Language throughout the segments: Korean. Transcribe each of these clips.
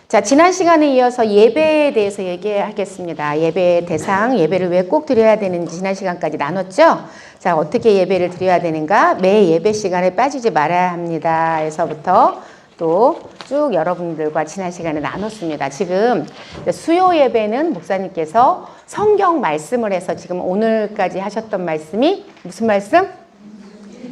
자, 지난 시간에 이어서 예배에 대해서 얘기하겠습니다. 예배의 대상, 예배를 왜 꼭 드려야 되는지 지난 시간까지 나눴죠? 자, 어떻게 예배를 드려야 되는가? 매 예배 시간에 빠지지 말아야 합니다. 에서부터 또 쭉 여러분들과 지난 시간에 나눴습니다. 지금 수요 예배는 목사님께서 성경 말씀을 해서 지금 오늘까지 하셨던 말씀이 무슨 말씀?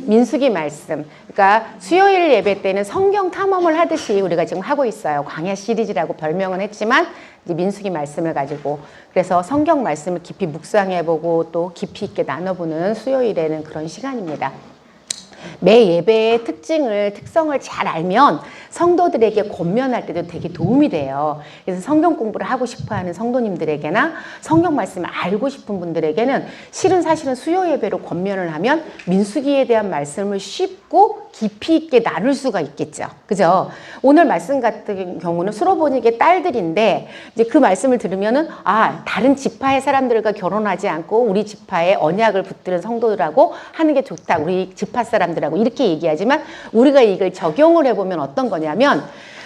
민수기 말씀. 그러니까 수요일 예배 때는 성경 탐험을 하듯이 우리가 지금 하고 있어요. 광야 시리즈라고 별명은 했지만 이제 민수기 말씀을 가지고 그래서 성경 말씀을 깊이 묵상해보고 또 깊이 있게 나눠보는 수요일에는 그런 시간입니다. 매 예배의 특성을 잘 알면 성도들에게 권면할 때도 되게 도움이 돼요. 그래서 성경 공부를 하고 싶어하는 성도님들에게나 성경 말씀을 알고 싶은 분들에게는 사실은 수요 예배로 권면을 하면 민수기에 대한 말씀을 쉽고 깊이 있게 나눌 수가 있겠죠. 그죠? 오늘 말씀 같은 경우는 수로보닉의 딸들인데 이제 그 말씀을 들으면은 다른 지파의 사람들과 결혼하지 않고 우리 지파의 언약을 붙드는 성도들하고 하는 게 좋다. 우리 지파 사람들하고 이렇게 얘기하지만 우리가 이걸 적용을 해보면 어떤 거냐면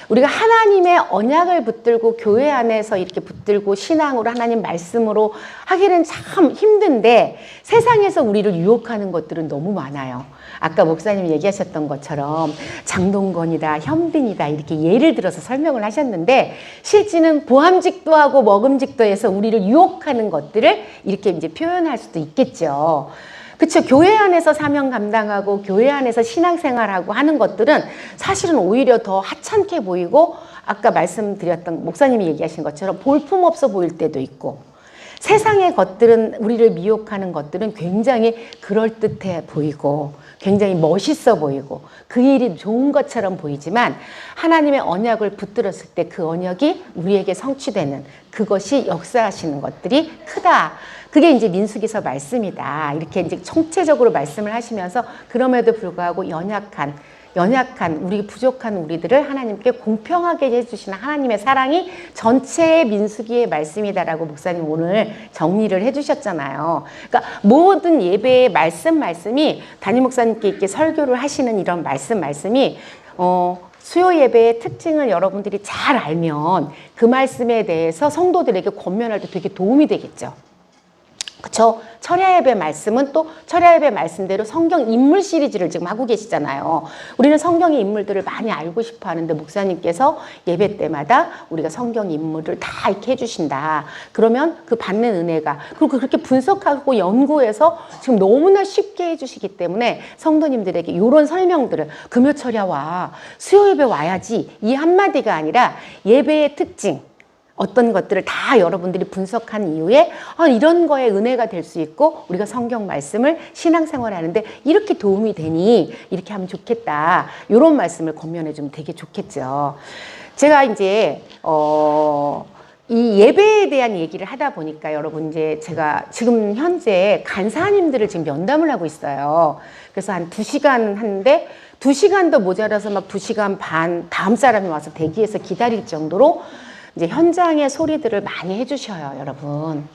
우리가 하나님의 언약을 붙들고 교회 안에서 이렇게 붙들고 신앙으로 하나님 말씀으로 하기는 참 힘든데 세상에서 우리를 유혹하는 것들은 너무 많아요. 아까 목사님이 얘기하셨던 것처럼 장동건이다, 현빈이다 이렇게 예를 들어서 설명을 하셨는데 실제는 보암직도 하고 먹음직도 해서 우리를 유혹하는 것들을 이렇게 이제 표현할 수도 있겠죠. 그렇죠. 교회 안에서 사명 감당하고 교회 안에서 신앙생활하고 하는 것들은 사실은 오히려 더 하찮게 보이고 아까 말씀드렸던 목사님이 얘기하신 것처럼 볼품없어 보일 때도 있고 세상의 것들은 우리를 미혹하는 것들은 굉장히 그럴듯해 보이고 굉장히 멋있어 보이고 그 일이 좋은 것처럼 보이지만 하나님의 언약을 붙들었을 때 그 언약이 우리에게 성취되는 그것이 역사하시는 것들이 크다. 그게 이제 민수기서 말씀이다. 이렇게 이제 총체적으로 말씀을 하시면서 그럼에도 불구하고 연약한 우리 부족한 우리들을 하나님께 공평하게 해주시는 하나님의 사랑이 전체의 민수기의 말씀이다라고 목사님 오늘 정리를 해주셨잖아요. 그러니까 모든 예배의 말씀이 담임 목사님께 이렇게 설교를 하시는 이런 말씀이 수요 예배의 특징을 여러분들이 잘 알면 그 말씀에 대해서 성도들에게 권면할 때 되게 도움이 되겠죠. 그쵸? 철야 예배 말씀은 또 철야 예배 말씀대로 성경 인물 시리즈를 지금 하고 계시잖아요. 우리는 성경의 인물들을 많이 알고 싶어 하는데 목사님께서 예배 때마다 우리가 성경 인물을 다 이렇게 해주신다. 그러면 그 받는 은혜가 그리고 그렇게 분석하고 연구해서 지금 너무나 쉽게 해주시기 때문에 성도님들에게 이런 설명들을 금요 철야 와, 수요 예배 와야지 이 한마디가 아니라 예배의 특징 어떤 것들을 다 여러분들이 분석한 이후에 이런 거에 은혜가 될 수 있고 우리가 성경 말씀을 신앙생활 하는데 이렇게 도움이 되니 이렇게 하면 좋겠다. 이런 말씀을 권면해 주면 되게 좋겠죠. 제가 이제 이 예배에 대한 얘기를 하다 보니까 여러분 이제 제가 지금 현재 간사님들을 지금 면담을 하고 있어요. 그래서 한 2시간 하는데 2시간도 모자라서 막 2시간 반 다음 사람이 와서 대기해서 기다릴 정도로 이제 현장의 소리들을 많이 해주셔요, 여러분.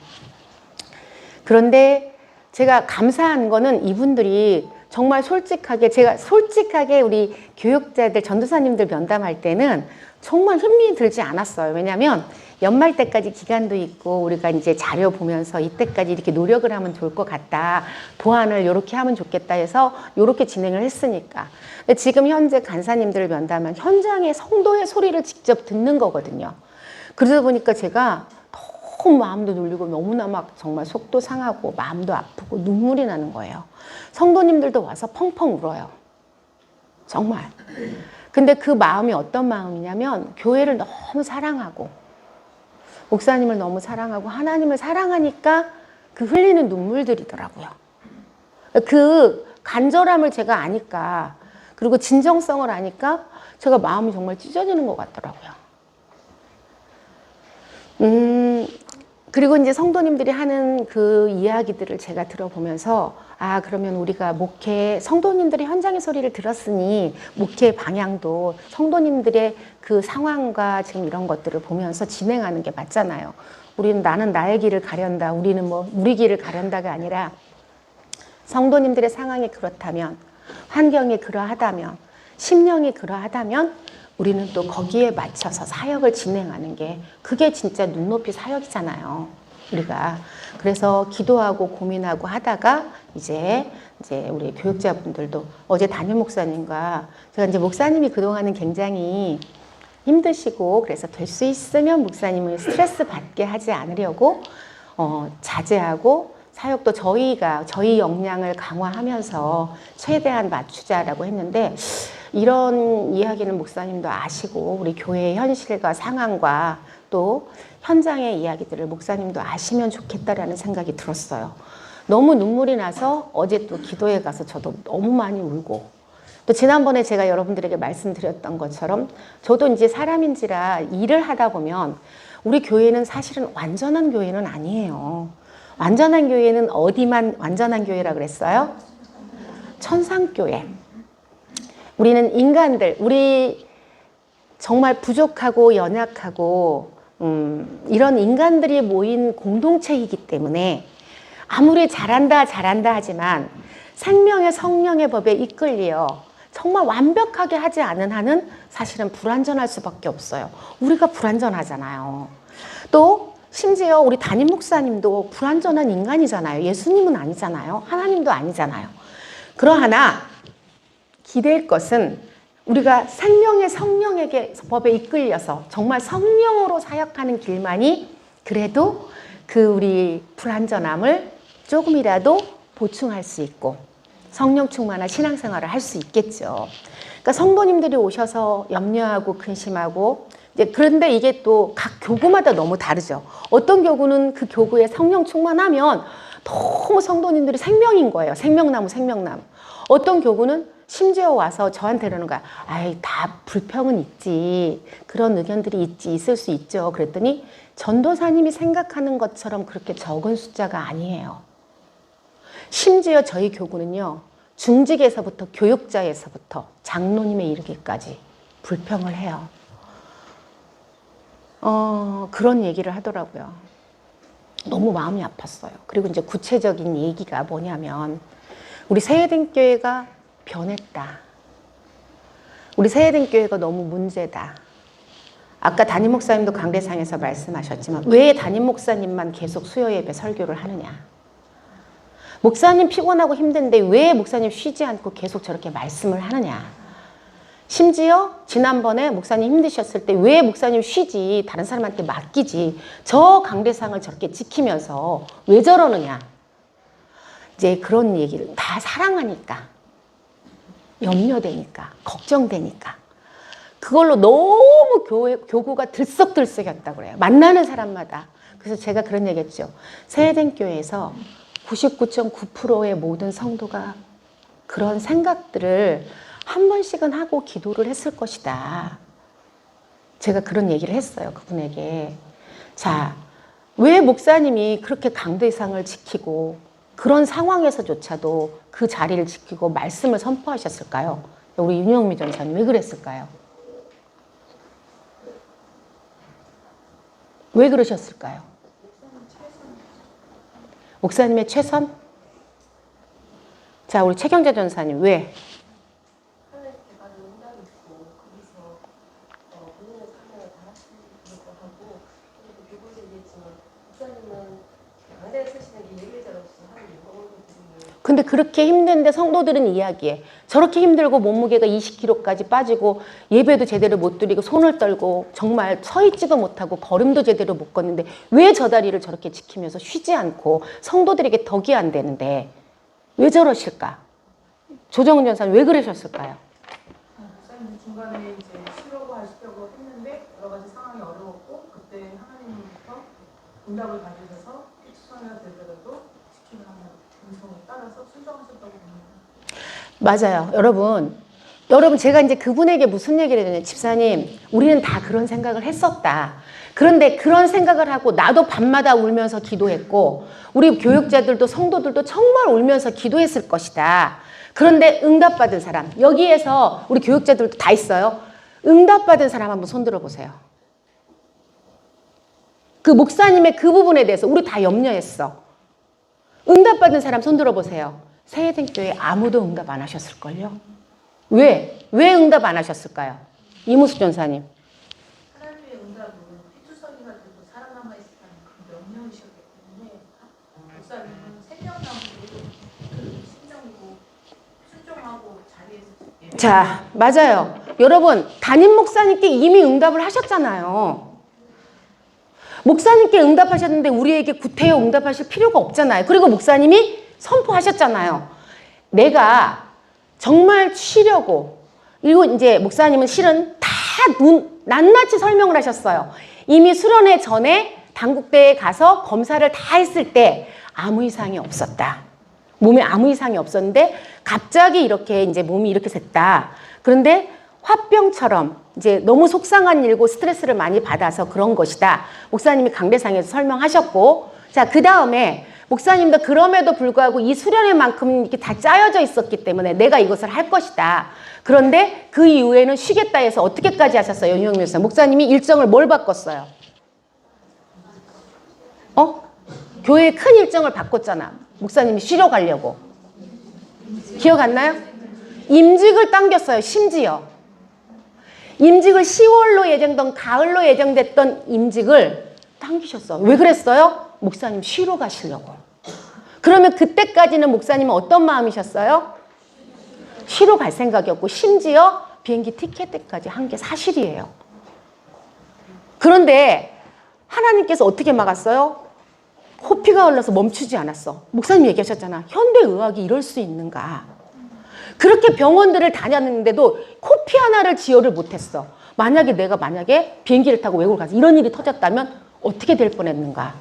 그런데 제가 감사한 거는 이분들이 정말 제가 솔직하게 우리 교육자들, 전도사님들 면담할 때는 정말 흥미 들지 않았어요. 왜냐하면 연말 때까지 기간도 있고 우리가 이제 자료 보면서 이때까지 이렇게 노력을 하면 좋을 것 같다. 보완을 이렇게 하면 좋겠다 해서 이렇게 진행을 했으니까. 근데 지금 현재 간사님들을 면담하면 현장의 성도의 소리를 직접 듣는 거거든요. 그러다 보니까 제가 너무 마음도 눌리고 너무나 막 정말 속도 상하고 마음도 아프고 눈물이 나는 거예요. 성도님들도 와서 펑펑 울어요. 정말. 근데 그 마음이 어떤 마음이냐면 교회를 너무 사랑하고 목사님을 너무 사랑하고 하나님을 사랑하니까 그 흘리는 눈물들이더라고요. 그 간절함을 제가 아니까 그리고 진정성을 아니까 제가 마음이 정말 찢어지는 것 같더라고요. 그리고 이제 성도님들이 하는 그 이야기들을 제가 들어보면서 그러면 우리가 성도님들의 현장의 소리를 들었으니 목회 방향도 성도님들의 그 상황과 지금 이런 것들을 보면서 진행하는 게 맞잖아요. 나는 나의 길을 가련다. 우리는 우리 길을 가련다가 아니라 성도님들의 상황이 그렇다면 환경이 그러하다면 심령이 그러하다면 우리는 또 거기에 맞춰서 사역을 진행하는 게 그게 진짜 눈높이 사역이잖아요. 우리가 그래서 기도하고 고민하고 하다가 이제 우리 교육자분들도 어제 담임 목사님과 제가 이제 목사님이 그동안은 굉장히 힘드시고 그래서 될 수 있으면 목사님을 스트레스 받게 하지 않으려고 자제하고 사역도 저희 역량을 강화하면서 최대한 맞추자라고 했는데 이런 이야기는 목사님도 아시고 우리 교회의 현실과 상황과 또 현장의 이야기들을 목사님도 아시면 좋겠다라는 생각이 들었어요. 너무 눈물이 나서 어제 또 기도에 가서 저도 너무 많이 울고 또 지난번에 제가 여러분들에게 말씀드렸던 것처럼 저도 이제 사람인지라 일을 하다 보면 우리 교회는 사실은 완전한 교회는 아니에요. 완전한 교회는 어디만 완전한 교회라 그랬어요? 천상교회. 우리는 인간들, 우리 정말 부족하고 연약하고 이런 인간들이 모인 공동체이기 때문에 아무리 잘한다 하지만 생명의 성령의 법에 이끌려 정말 완벽하게 하지 않은 한은 사실은 불완전할 수밖에 없어요. 우리가 불완전하잖아요. 또 심지어 우리 담임 목사님도 불완전한 인간이잖아요. 예수님은 아니잖아요. 하나님도 아니잖아요. 그러하나 기댈 것은 우리가 생명의 성령에게 법에 이끌려서 정말 성령으로 사역하는 길만이 그래도 그 우리 불완전함을 조금이라도 보충할 수 있고 성령 충만한 신앙생활을 할 수 있겠죠. 그러니까 성도님들이 오셔서 염려하고 근심하고 그런데 이게 또 각 교구마다 너무 다르죠. 어떤 교구는 그 교구에 성령 충만하면 너무 성도님들이 생명인 거예요. 생명나무. 어떤 교구는 심지어 와서 저한테 그러는 거야. 아이, 다 불평은 있지. 그런 의견들이 있을 수 있죠. 그랬더니 전도사님이 생각하는 것처럼 그렇게 적은 숫자가 아니에요. 심지어 저희 교구는요. 중직에서부터 교육자에서부터 장로님에 이르기까지 불평을 해요. 그런 얘기를 하더라고요. 너무 마음이 아팠어요. 그리고 이제 구체적인 얘기가 뭐냐면 우리 새해등교회가 변했다. 우리 새해등교회가 너무 문제다. 아까 담임 목사님도 강대상에서 말씀하셨지만 왜 담임 목사님만 계속 수요예배 설교를 하느냐. 목사님 피곤하고 힘든데 왜 목사님 쉬지 않고 계속 저렇게 말씀을 하느냐. 심지어 지난번에 목사님 힘드셨을 때 왜 목사님 쉬지 다른 사람한테 맡기지 저 강대상을 저렇게 지키면서 왜 저러느냐. 이제 그런 얘기를 다 사랑하니까 염려되니까 걱정되니까 그걸로 너무 교구가 들썩들썩했다고 그래요. 만나는 사람마다. 그래서 제가 그런 얘기 했죠. 새해등교회에서 99.9%의 모든 성도가 그런 생각들을 한 번씩은 하고 기도를 했을 것이다. 제가 그런 얘기를 했어요. 그분에게. 자, 왜 목사님이 그렇게 강대상을 지키고 그런 상황에서조차도 그 자리를 지키고 말씀을 선포하셨을까요? 우리 윤영미 전사님 왜 그랬을까요? 왜 그러셨을까요? 목사님의 최선? 자, 우리 최경자 전사님 왜? 근데 그렇게 힘든데 성도들은 이야기해. 저렇게 힘들고 몸무게가 20kg까지 빠지고 예배도 제대로 못 드리고 손을 떨고 정말 서 있지도 못하고 걸음도 제대로 못 걷는데 왜 저 다리를 저렇게 지키면서 쉬지 않고 성도들에게 덕이 안 되는데 왜 저러실까? 조정은 전사님 왜 그러셨을까요? 목사님 중간에 이제 쉬려고 하시려고 했는데 여러 가지 상황이 어려웠고 그때 하나님부터 응답을 받으셔서 추천해야 되더라도 지키는 음성에 따라서 순종하셨다고 봅니다. 맞아요. 여러분 제가 이제 그분에게 무슨 얘기를 했냐면 집사님 우리는 다 그런 생각을 했었다. 그런데 그런 생각을 하고 나도 밤마다 울면서 기도했고 우리 교육자들도 성도들도 정말 울면서 기도했을 것이다. 그런데 응답받은 사람 여기에서 우리 교육자들도 다 있어요. 응답받은 사람 한번 손들어 보세요. 그 목사님의 그 부분에 대해서 우리 다 염려했어. 응답받은 사람 손들어 보세요. 새해등교회 아무도 응답 안 하셨을걸요? 왜 응답 안 하셨을까요? 이무숙 전사님. 하나님의 응답은 피투성이가 되고 살아남아 있었다는 그 명령이셨기 때문에 목사님은 생명나무도 신정이고 순종하고 자리에서 자, 맞아요. 여러분, 담임 목사님께 이미 응답을 하셨잖아요. 목사님께 응답하셨는데 우리에게 구태여 응답하실 필요가 없잖아요. 그리고 목사님이 선포하셨잖아요. 내가 정말 쉬려고. 그리고 이제 목사님은 실은 다 낱낱이 설명을 하셨어요. 이미 수련회 전에 당국대에 가서 검사를 다 했을 때 아무 이상이 없었다. 몸에 아무 이상이 없었는데 갑자기 이렇게 이제 몸이 이렇게 됐다. 그런데 화병처럼 이제 너무 속상한 일고 스트레스를 많이 받아서 그런 것이다. 목사님이 강대상에서 설명하셨고, 자, 그 다음에 목사님도 그럼에도 불구하고 이 수련회만큼 이렇게 다 짜여져 있었기 때문에 내가 이것을 할 것이다. 그런데 그 이후에는 쉬겠다 해서 어떻게까지 하셨어요? 윤영민 목사. 목사님이 일정을 뭘 바꿨어요? 교회에 큰 일정을 바꿨잖아. 목사님이 쉬러 가려고. 기억 안 나요? 임직을 당겼어요. 심지어. 임직을 10월로 예정된 가을로 예정됐던 임직을 당기셨어. 왜 그랬어요? 목사님 쉬러 가시려고. 그러면 그때까지는 목사님은 어떤 마음이셨어요? 쉬러 갈 생각이었고 심지어 비행기 티켓까지 한 게 사실이에요. 그런데 하나님께서 어떻게 막았어요? 호피가 흘러서 멈추지 않았어. 목사님 얘기하셨잖아. 현대의학이 이럴 수 있는가. 그렇게 병원들을 다녔는데도 코피 하나를 지혈을 못했어. 내가 만약에 비행기를 타고 외국을 가서 이런 일이 터졌다면 어떻게 될 뻔했는가.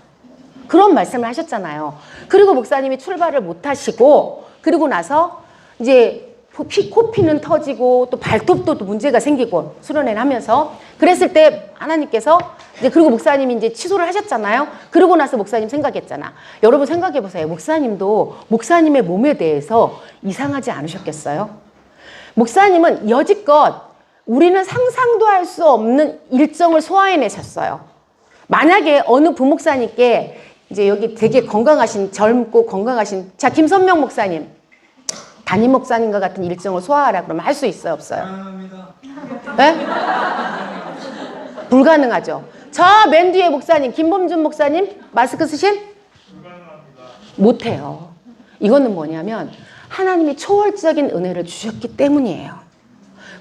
그런 말씀을 하셨잖아요. 그리고 목사님이 출발을 못하시고 그리고 나서 이제 코피는 터지고 또 발톱도 또 문제가 생기고 수련회를 하면서 그랬을 때 하나님께서 이제 그리고 목사님이 이제 취소를 하셨잖아요. 그러고 나서 목사님 생각했잖아. 여러분 생각해 보세요. 목사님도 목사님의 몸에 대해서 이상하지 않으셨겠어요? 목사님은 여지껏 우리는 상상도 할 수 없는 일정을 소화해내셨어요. 만약에 어느 부목사님께 이제 여기 되게 건강하신 젊고 건강하신 자 김선명 목사님 담임 목사님과 같은 일정을 소화하라 그러면 할 수 있어요, 없어요? 네? 불가능하죠. 저 맨 뒤에 목사님, 김범준 목사님 마스크 쓰신? 못해요. 이거는 뭐냐면 하나님이 초월적인 은혜를 주셨기 때문이에요.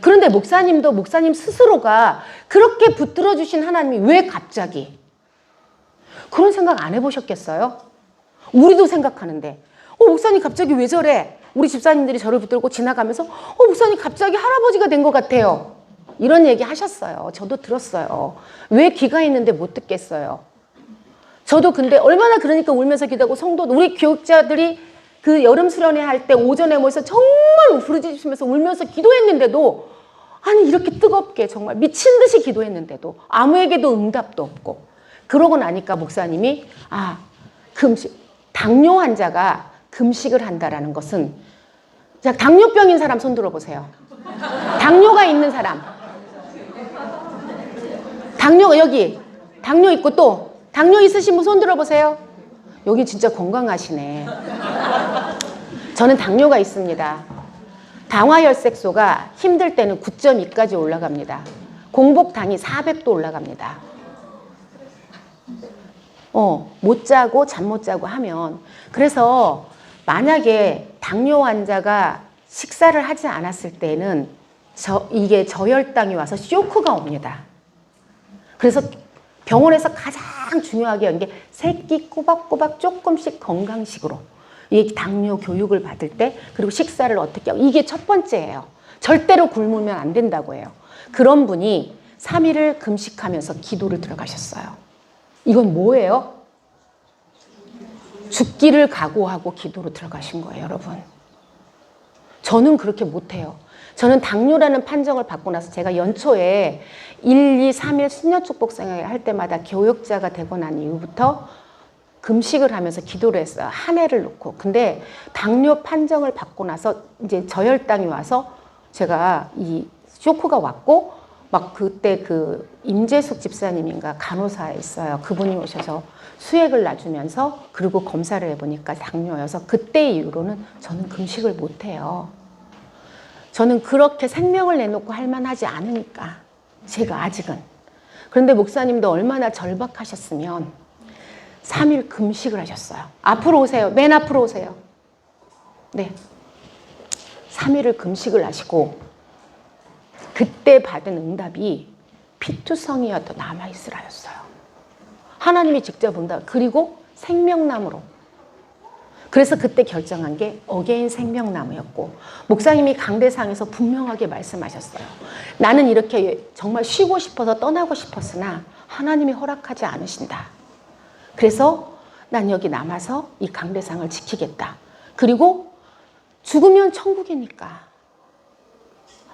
그런데 목사님도 목사님 스스로가 그렇게 붙들어 주신 하나님이 왜 갑자기? 그런 생각 안 해보셨겠어요? 우리도 생각하는데 목사님 갑자기 왜 저래? 우리 집사님들이 저를 붙들고 지나가면서 목사님 갑자기 할아버지가 된 것 같아요. 이런 얘기 하셨어요. 저도 들었어요. 왜 귀가 있는데 못 듣겠어요. 저도 근데 얼마나 그러니까 울면서 기도하고 성도 우리 교육자들이 그 여름 수련회 할 때 오전에 모여서 정말 부르짖으면서 울면서 기도했는데도 아니 이렇게 뜨겁게 정말 미친 듯이 기도했는데도 아무에게도 응답도 없고 그러고 나니까 목사님이 금식 당뇨 환자가 금식을 한다라는 것은 자 당뇨병인 사람 손 들어보세요. 당뇨가 있는 사람 당뇨가 여기 당뇨 있고 또 당뇨 있으신 분 손 들어보세요. 여기 진짜 건강하시네. 저는 당뇨가 있습니다. 당화혈색소가 힘들 때는 9.2까지 올라갑니다. 공복당이 400도 올라갑니다. 못 자고 잠 못 자고 하면 그래서 만약에 당뇨 환자가 식사를 하지 않았을 때는 이게 저혈당이 와서 쇼크가 옵니다. 그래서 병원에서 가장 중요하게 한 게 새끼 꼬박꼬박 조금씩 건강식으로 이 당뇨 교육을 받을 때 그리고 식사를 어떻게 하고 이게 첫 번째예요. 절대로 굶으면 안 된다고 해요. 그런 분이 3일을 금식하면서 기도를 들어가셨어요. 이건 뭐예요? 죽기를 각오하고 기도로 들어가신 거예요, 여러분. 저는 그렇게 못해요. 저는 당뇨라는 판정을 받고 나서 제가 연초에 1, 2, 3일 신년축복생활 할 때마다 교육자가 되고 난 이후부터 금식을 하면서 기도를 했어요. 한 해를 놓고. 근데 당뇨 판정을 받고 나서 이제 저혈당이 와서 제가 이 쇼크가 왔고 막 그때 그 임재숙 집사님인가 간호사에 있어요. 그분이 오셔서 수액을 놔주면서 그리고 검사를 해보니까 당뇨여서 그때 이후로는 저는 금식을 못해요. 저는 그렇게 생명을 내놓고 할 만하지 않으니까. 제가 아직은. 그런데 목사님도 얼마나 절박하셨으면 3일 금식을 하셨어요. 앞으로 오세요. 맨 앞으로 오세요. 네. 3일을 금식을 하시고 그때 받은 응답이 피투성이여도 남아있으라였어요. 하나님이 직접 응답. 그리고 생명나무로. 그래서 그때 결정한 게 어게인 생명나무였고 목사님이 강대상에서 분명하게 말씀하셨어요. 나는 이렇게 정말 쉬고 싶어서 떠나고 싶었으나 하나님이 허락하지 않으신다. 그래서 난 여기 남아서 이 강대상을 지키겠다. 그리고 죽으면 천국이니까.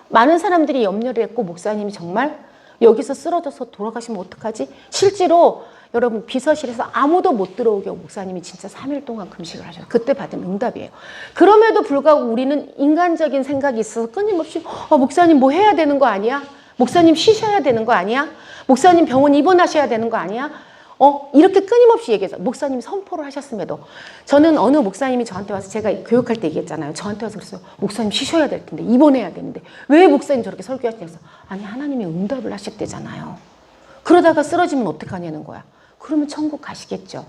많은 사람들이 염려를 했고 목사님이 정말 여기서 쓰러져서 돌아가시면 어떡하지? 실제로 여러분 비서실에서 아무도 못 들어오게 목사님이 진짜 3일 동안 금식을 하셨어요. 그때 받은 응답이에요. 그럼에도 불구하고 우리는 인간적인 생각이 있어서 끊임없이 목사님 뭐 해야 되는 거 아니야? 목사님 쉬셔야 되는 거 아니야? 목사님 병원 입원하셔야 되는 거 아니야? 이렇게 끊임없이 얘기해서 목사님이 선포를 하셨음에도 저는 어느 목사님이 저한테 와서 제가 교육할 때 얘기했잖아요. 저한테 와서 그랬어요. 목사님 쉬셔야 될 텐데 입원해야 되는데 왜 목사님 저렇게 설교하시냐고 해서 아니 하나님이 응답을 하셨대잖아요. 그러다가 쓰러지면 어떡하냐는 거야. 그러면 천국 가시겠죠.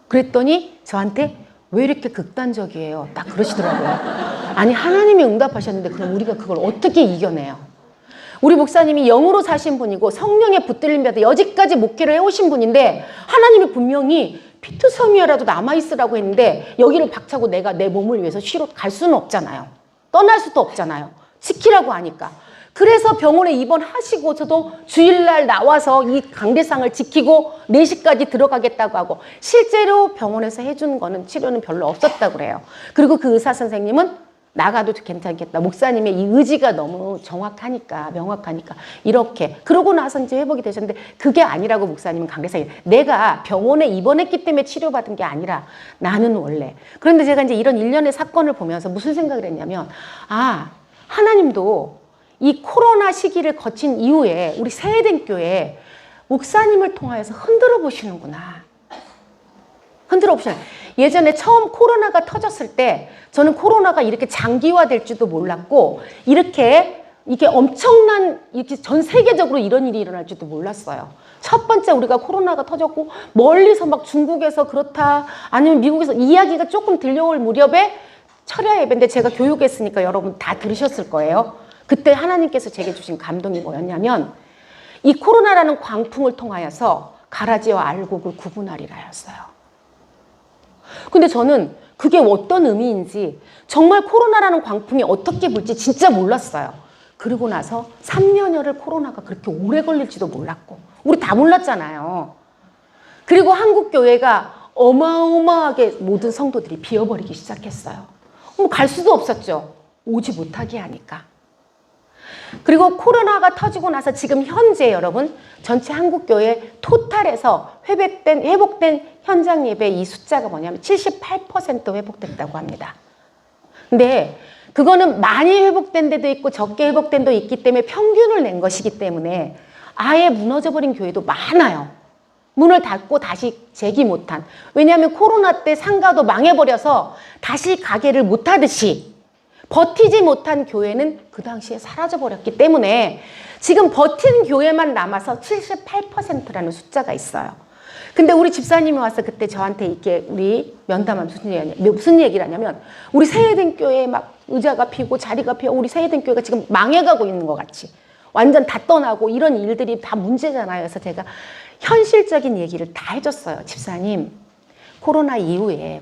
그랬더니 저한테 왜 이렇게 극단적이에요? 딱 그러시더라고요. 아니 하나님이 응답하셨는데 그럼 우리가 그걸 어떻게 이겨내요? 우리 목사님이 영으로 사신 분이고 성령의 붙들림 받아 여지까지 목회를 해오신 분인데 하나님이 분명히 피투성이라도 남아있으라고 했는데 여기를 박차고 내가 내 몸을 위해서 쉬러 갈 수는 없잖아요. 떠날 수도 없잖아요. 지키라고 하니까. 그래서 병원에 입원하시고서도 주일날 나와서 이 강대상을 지키고 4시까지 들어가겠다고 하고 실제로 병원에서 해준 거는 치료는 별로 없었다고 그래요. 그리고 그 의사 선생님은 나가도 괜찮겠다. 목사님의 이 의지가 너무 정확하니까 명확하니까 이렇게 그러고 나서 이제 회복이 되셨는데 그게 아니라고 목사님은 강대상이 내가 병원에 입원했기 때문에 치료받은 게 아니라 나는 원래 그런데 제가 이제 이런 일련의 사건을 보면서 무슨 생각을 했냐면 하나님도 이 코로나 시기를 거친 이후에 우리 새해된 교회 목사님을 통하여서 흔들어 보시는구나. 흔들어 보시는. 예전에 처음 코로나가 터졌을 때 저는 코로나가 이렇게 장기화될 줄도 몰랐고 이렇게 엄청난 이렇게 전 세계적으로 이런 일이 일어날 줄도 몰랐어요. 첫 번째 우리가 코로나가 터졌고 멀리서 막 중국에서 그렇다 아니면 미국에서 이야기가 조금 들려올 무렵에 철야 예배인데 제가 교육했으니까 여러분 다 들으셨을 거예요. 그때 하나님께서 제게 주신 감동이 뭐였냐면 이 코로나라는 광풍을 통하여서 가라지와 알곡을 구분하리라였어요. 근데 저는 그게 어떤 의미인지 정말 코로나라는 광풍이 어떻게 불지 진짜 몰랐어요. 그러고 나서 3년여를 코로나가 그렇게 오래 걸릴지도 몰랐고 우리 다 몰랐잖아요. 그리고 한국 교회가 어마어마하게 모든 성도들이 비어버리기 시작했어요. 갈 수도 없었죠. 오지 못하게 하니까. 그리고 코로나가 터지고 나서 지금 현재 여러분 전체 한국교회 토탈에서 회복된 현장 예배 이 숫자가 뭐냐면 78% 회복됐다고 합니다. 근데 그거는 많이 회복된 데도 있고 적게 회복된 데도 있기 때문에 평균을 낸 것이기 때문에 아예 무너져버린 교회도 많아요. 문을 닫고 다시 재기 못한. 왜냐하면 코로나 때 상가도 망해버려서 다시 가게를 못하듯이 버티지 못한 교회는 그 당시에 사라져버렸기 때문에 지금 버틴 교회만 남아서 78%라는 숫자가 있어요. 근데 우리 집사님이 와서 그때 저한테 이렇게 우리 면담하면 무슨 얘기를 하냐면 우리 새해된 교회에 막 의자가 피고 자리가 피고 우리 새해된 교회가 지금 망해가고 있는 것 같이 완전 다 떠나고 이런 일들이 다 문제잖아요. 그래서 제가 현실적인 얘기를 다 해줬어요. 집사님, 코로나 이후에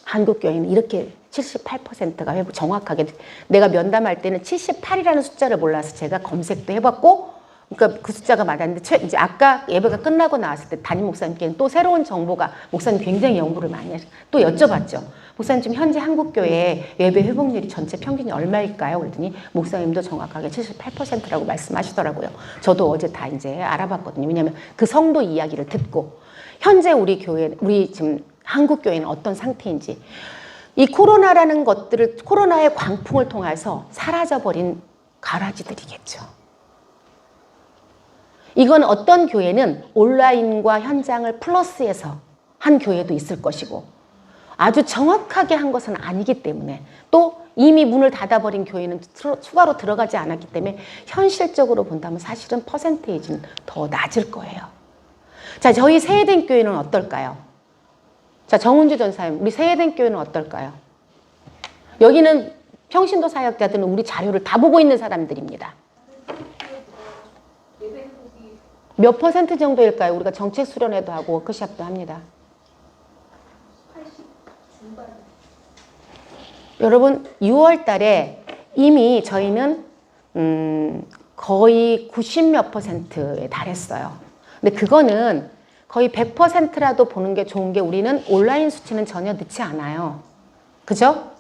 한국 교회는 이렇게 78%가 회복 정확하게 내가 면담할 때는 78이라는 숫자를 몰라서 제가 검색도 해봤고 그러니까 그 숫자가 맞았는데 이제 아까 예배가 끝나고 나왔을 때 담임 목사님께는 또 새로운 정보가 목사님 굉장히 연구를 많이 하셔서 또 여쭤봤죠. 목사님 지금 현재 한국교회 예배 회복률이 전체 평균이 얼마일까요? 그랬더니 목사님도 정확하게 78%라고 말씀하시더라고요. 저도 어제 다 이제 알아봤거든요. 왜냐하면 그 성도 이야기를 듣고 현재 우리 교회 우리 지금 한국교회는 어떤 상태인지 이 코로나라는 것들을 코로나의 광풍을 통해서 사라져버린 가라지들이겠죠. 이건 어떤 교회는 온라인과 현장을 플러스해서 한 교회도 있을 것이고 아주 정확하게 한 것은 아니기 때문에 또 이미 문을 닫아버린 교회는 추가로 들어가지 않았기 때문에 현실적으로 본다면 사실은 퍼센테이지는 더 낮을 거예요. 자, 저희 세해된 교회는 어떨까요? 자, 정은주 전사님, 우리 세해된 교회는 어떨까요? 여기는 평신도 사역자들은 우리 자료를 다 보고 있는 사람들입니다. 몇 퍼센트 정도일까요? 우리가 정책 수련회도 하고 워크숍도 합니다. 80 중반. 여러분 6월 달에 이미 저희는 거의 90몇 %에 달했어요. 근데 그거는 거의 100%라도 보는 게 좋은 게 우리는 온라인 수치는 전혀 늦지 않아요. 그죠?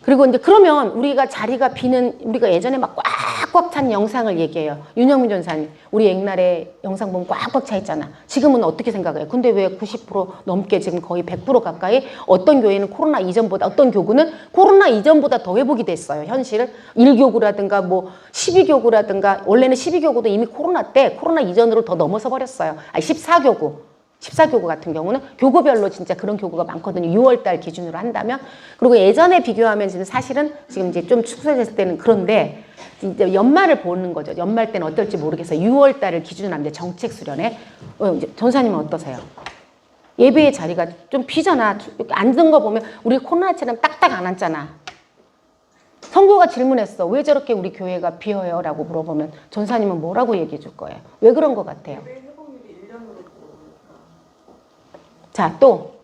그리고 이제 그러면 우리가 자리가 비는 우리가 예전에 막 꽉꽉 찬 영상을 얘기해요. 윤영민 전사님, 우리 옛날에 영상 보면 꽉꽉 차 있잖아. 지금은 어떻게 생각해요? 근데 왜 90% 넘게 지금 거의 100% 가까이 어떤 교회는 코로나 이전보다 어떤 교구는 코로나 이전보다 더 회복이 됐어요. 현실은 1교구라든가 뭐 12교구라든가 원래는 12교구도 이미 코로나 때 코로나 이전으로 더 넘어서 버렸어요. 아니 14교구 같은 경우는 교구별로 진짜 그런 교구가 많거든요. 6월달 기준으로 한다면. 그리고 예전에 비교하면 지금 사실은 지금 이제 좀 축소됐을 때는 그런데 이제 연말을 보는 거죠. 연말 때는 어떨지 모르겠어요. 6월달을 기준으로 하면 정책 수련회. 전사님은 어떠세요? 예배의 자리가 좀 비잖아. 앉은 거 보면 우리 코로나처럼 딱딱 안 앉잖아. 성교가 질문했어. 왜 저렇게 우리 교회가 비어요? 라고 물어보면 전사님은 뭐라고 얘기해 줄 거예요? 왜 그런 것 같아요? 자, 또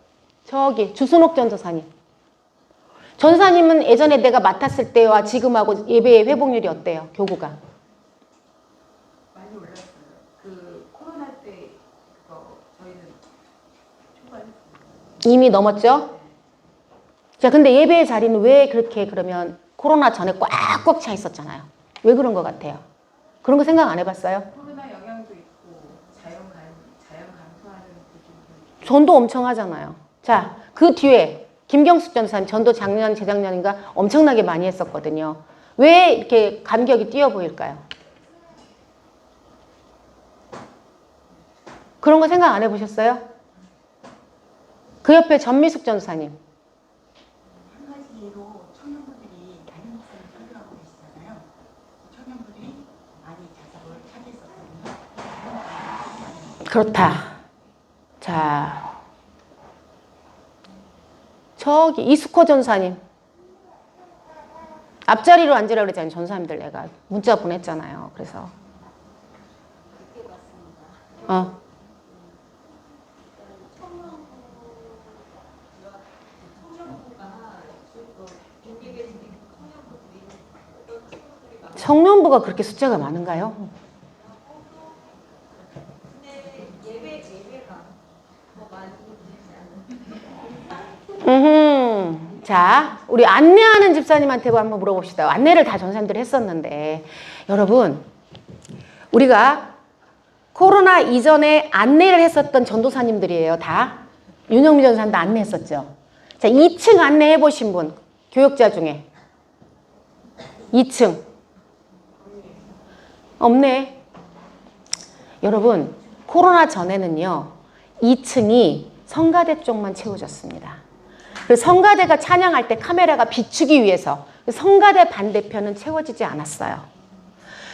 저기 주순옥 전도사님. 전사님은 예전에 내가 맡았을 때와 지금하고 예배의 회복률이 어때요? 교구가. 많이 올랐어요. 그 코로나 때 그거 저희는 초반에 이미 넘었죠? 자, 근데 예배의 자리는 왜 그렇게 그러면 코로나 전에 꽉꽉 차 있었잖아요. 왜 그런 것 같아요? 그런 거 생각 안 해봤어요? 코로나 영향도 있고 자연 감소하는 부분도 전도 엄청 하잖아요. 자, 그 뒤에 김경숙 전사님 전도 작년, 재작년인가 엄청나게 많이 했었거든요. 왜 이렇게 간격이 뛰어 보일까요? 그런 거 생각 안 해보셨어요? 그 옆에 전미숙 전사님. 한 가지로 청년분들이 많은 목소리를 설교하고 계시잖아요. 청년분들이 많이 자석을 차지했었거든요. 그렇다. 자, 저기 이수코 전사님. 앞자리로 앉으라고 그랬잖아요. 전사님들 내가 문자 보냈잖아요. 그래서 청년부가 그렇게 숫자가 많은가요? 자, 우리 안내하는 집사님한테 한번 물어봅시다. 안내를 다 전사님들이 했었는데 여러분 우리가 코로나 이전에 안내를 했었던 전도사님들이에요. 다. 윤영미 전사님도 안내했었죠. 자, 2층 안내해 보신 분 교역자 중에 2층 없네. 여러분 코로나 전에는요 2층이 성가대 쪽만 채워졌습니다. 그래서 성가대가 찬양할 때 카메라가 비추기 위해서 성가대 반대편은 채워지지 않았어요.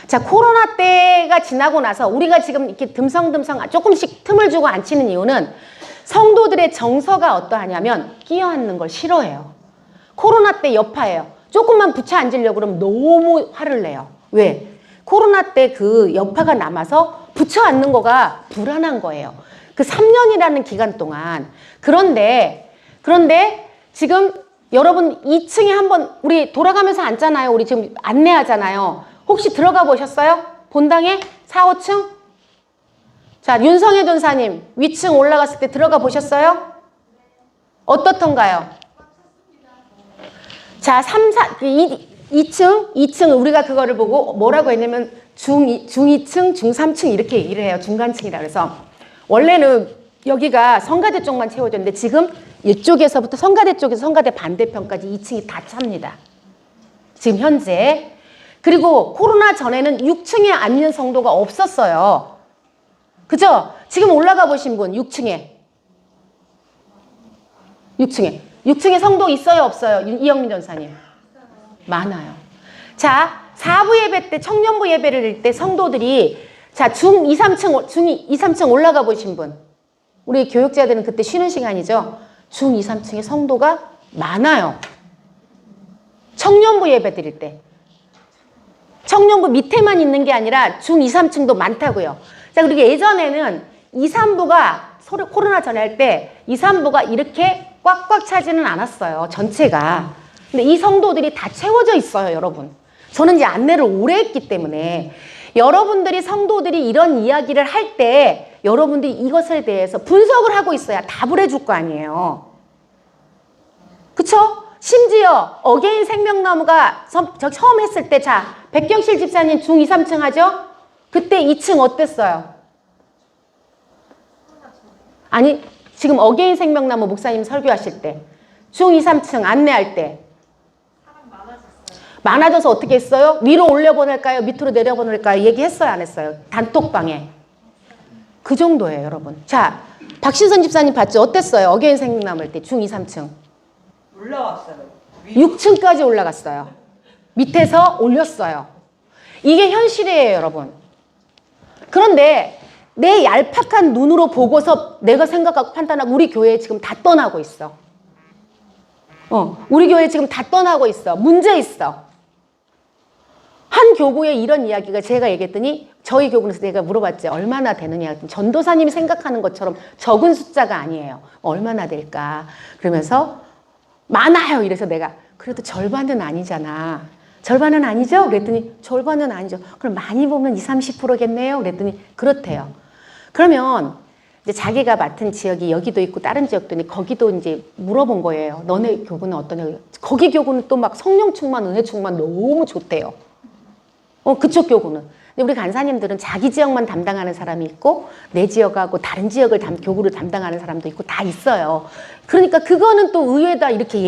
자, 코로나 때가 지나고 나서 우리가 지금 이렇게 듬성듬성 조금씩 틈을 주고 앉히는 이유는 성도들의 정서가 어떠하냐면 끼어 앉는 걸 싫어해요. 코로나 때 여파예요. 조금만 붙여 앉으려고 그러면 너무 화를 내요. 왜? 코로나 때 그 여파가 남아서 붙여 앉는 거가 불안한 거예요. 그 3년이라는 기간 동안. 그런데 지금 여러분 2층에 한번 우리 돌아가면서 앉잖아요. 우리 지금 안내하잖아요. 혹시 들어가 보셨어요? 본당에 4, 5층? 자, 윤성혜 전사님 위층 올라갔을 때 들어가 보셨어요? 어떻던가요? 자, 2층 우리가 그거를 보고 뭐라고 했냐면 중2층, 중3층 이렇게 얘기를 해요. 중간층이라 그래서 원래는 여기가 성가대 쪽만 채워졌는데 지금 이쪽에서부터 성가대 쪽에서 성가대 반대편까지 2층이 다 찹니다. 지금 현재. 그리고 코로나 전에는 6층에 앉는 성도가 없었어요. 그죠? 지금 올라가 보신 분 6층에 6층에 성도 있어요 없어요? 이영민 전사님. 많아요. 자, 4부 예배 때 청년부 예배를 드릴 때 성도들이 자, 중 2, 3층 올라가 보신 분. 우리 교육자들은 그때 쉬는 시간이죠. 중 2, 3층에 성도가 많아요. 청년부 예배 드릴 때. 청년부 밑에만 있는 게 아니라 중 2, 3층도 많다고요. 자, 그리고 예전에는 2, 3부가 코로나 전에 할 때 2, 3부가 이렇게 꽉꽉 차지는 않았어요. 전체가. 근데 이 성도들이 다 채워져 있어요, 여러분. 저는 이제 안내를 오래 했기 때문에 여러분들이 성도들이 이런 이야기를 할 때 여러분들이 이것에 대해서 분석을 하고 있어야 답을 해줄 거 아니에요. 그쵸? 심지어 어게인 생명나무가 처음 했을 때 자, 백경실 집사님 중 2, 3층 하죠? 그때 2층 어땠어요? 아니, 지금 어게인 생명나무 목사님 설교하실 때 중 2, 3층 안내할 때 많아져서 어떻게 했어요? 위로 올려보낼까요? 밑으로 내려보낼까요? 얘기했어요? 안 했어요? 단톡방에. 그 정도예요, 여러분. 자, 박신선 집사님 봤죠? 어땠어요? 어게인 생명나무 할 때 중 2, 3층. 올라왔어요. 6층까지 올라갔어요. 밑에서 올렸어요. 이게 현실이에요, 여러분. 그런데 내 얄팍한 눈으로 보고서 내가 생각하고 판단하고 우리 교회 지금 다 떠나고 있어. 우리 교회 지금 다 떠나고 있어. 문제 있어. 한 교구에 이런 이야기가 제가 얘기했더니 저희 교구에서 내가 물어봤지. 얼마나 되느냐. 전도사님이 생각하는 것처럼 적은 숫자가 아니에요. 얼마나 될까. 그러면서 많아요. 이래서 내가 그래도 절반은 아니잖아. 절반은 아니죠? 그랬더니 절반은 아니죠. 그럼 많이 보면 20, 30%겠네요. 그랬더니 그렇대요. 그러면 이제 자기가 맡은 지역이 여기도 있고 다른 지역도 있는데 거기도 이제 물어본 거예요. 너네 교구는 어떠냐? 거기 교구는 또 막 성령 충만, 은혜 충만 너무 좋대요. 그쪽 교구는. 근데 우리 간사님들은 자기 지역만 담당하는 사람이 있고 내 지역하고 다른 지역을 교구를 담당하는 사람도 있고 다 있어요. 그러니까 그거는 또 의외다 이렇게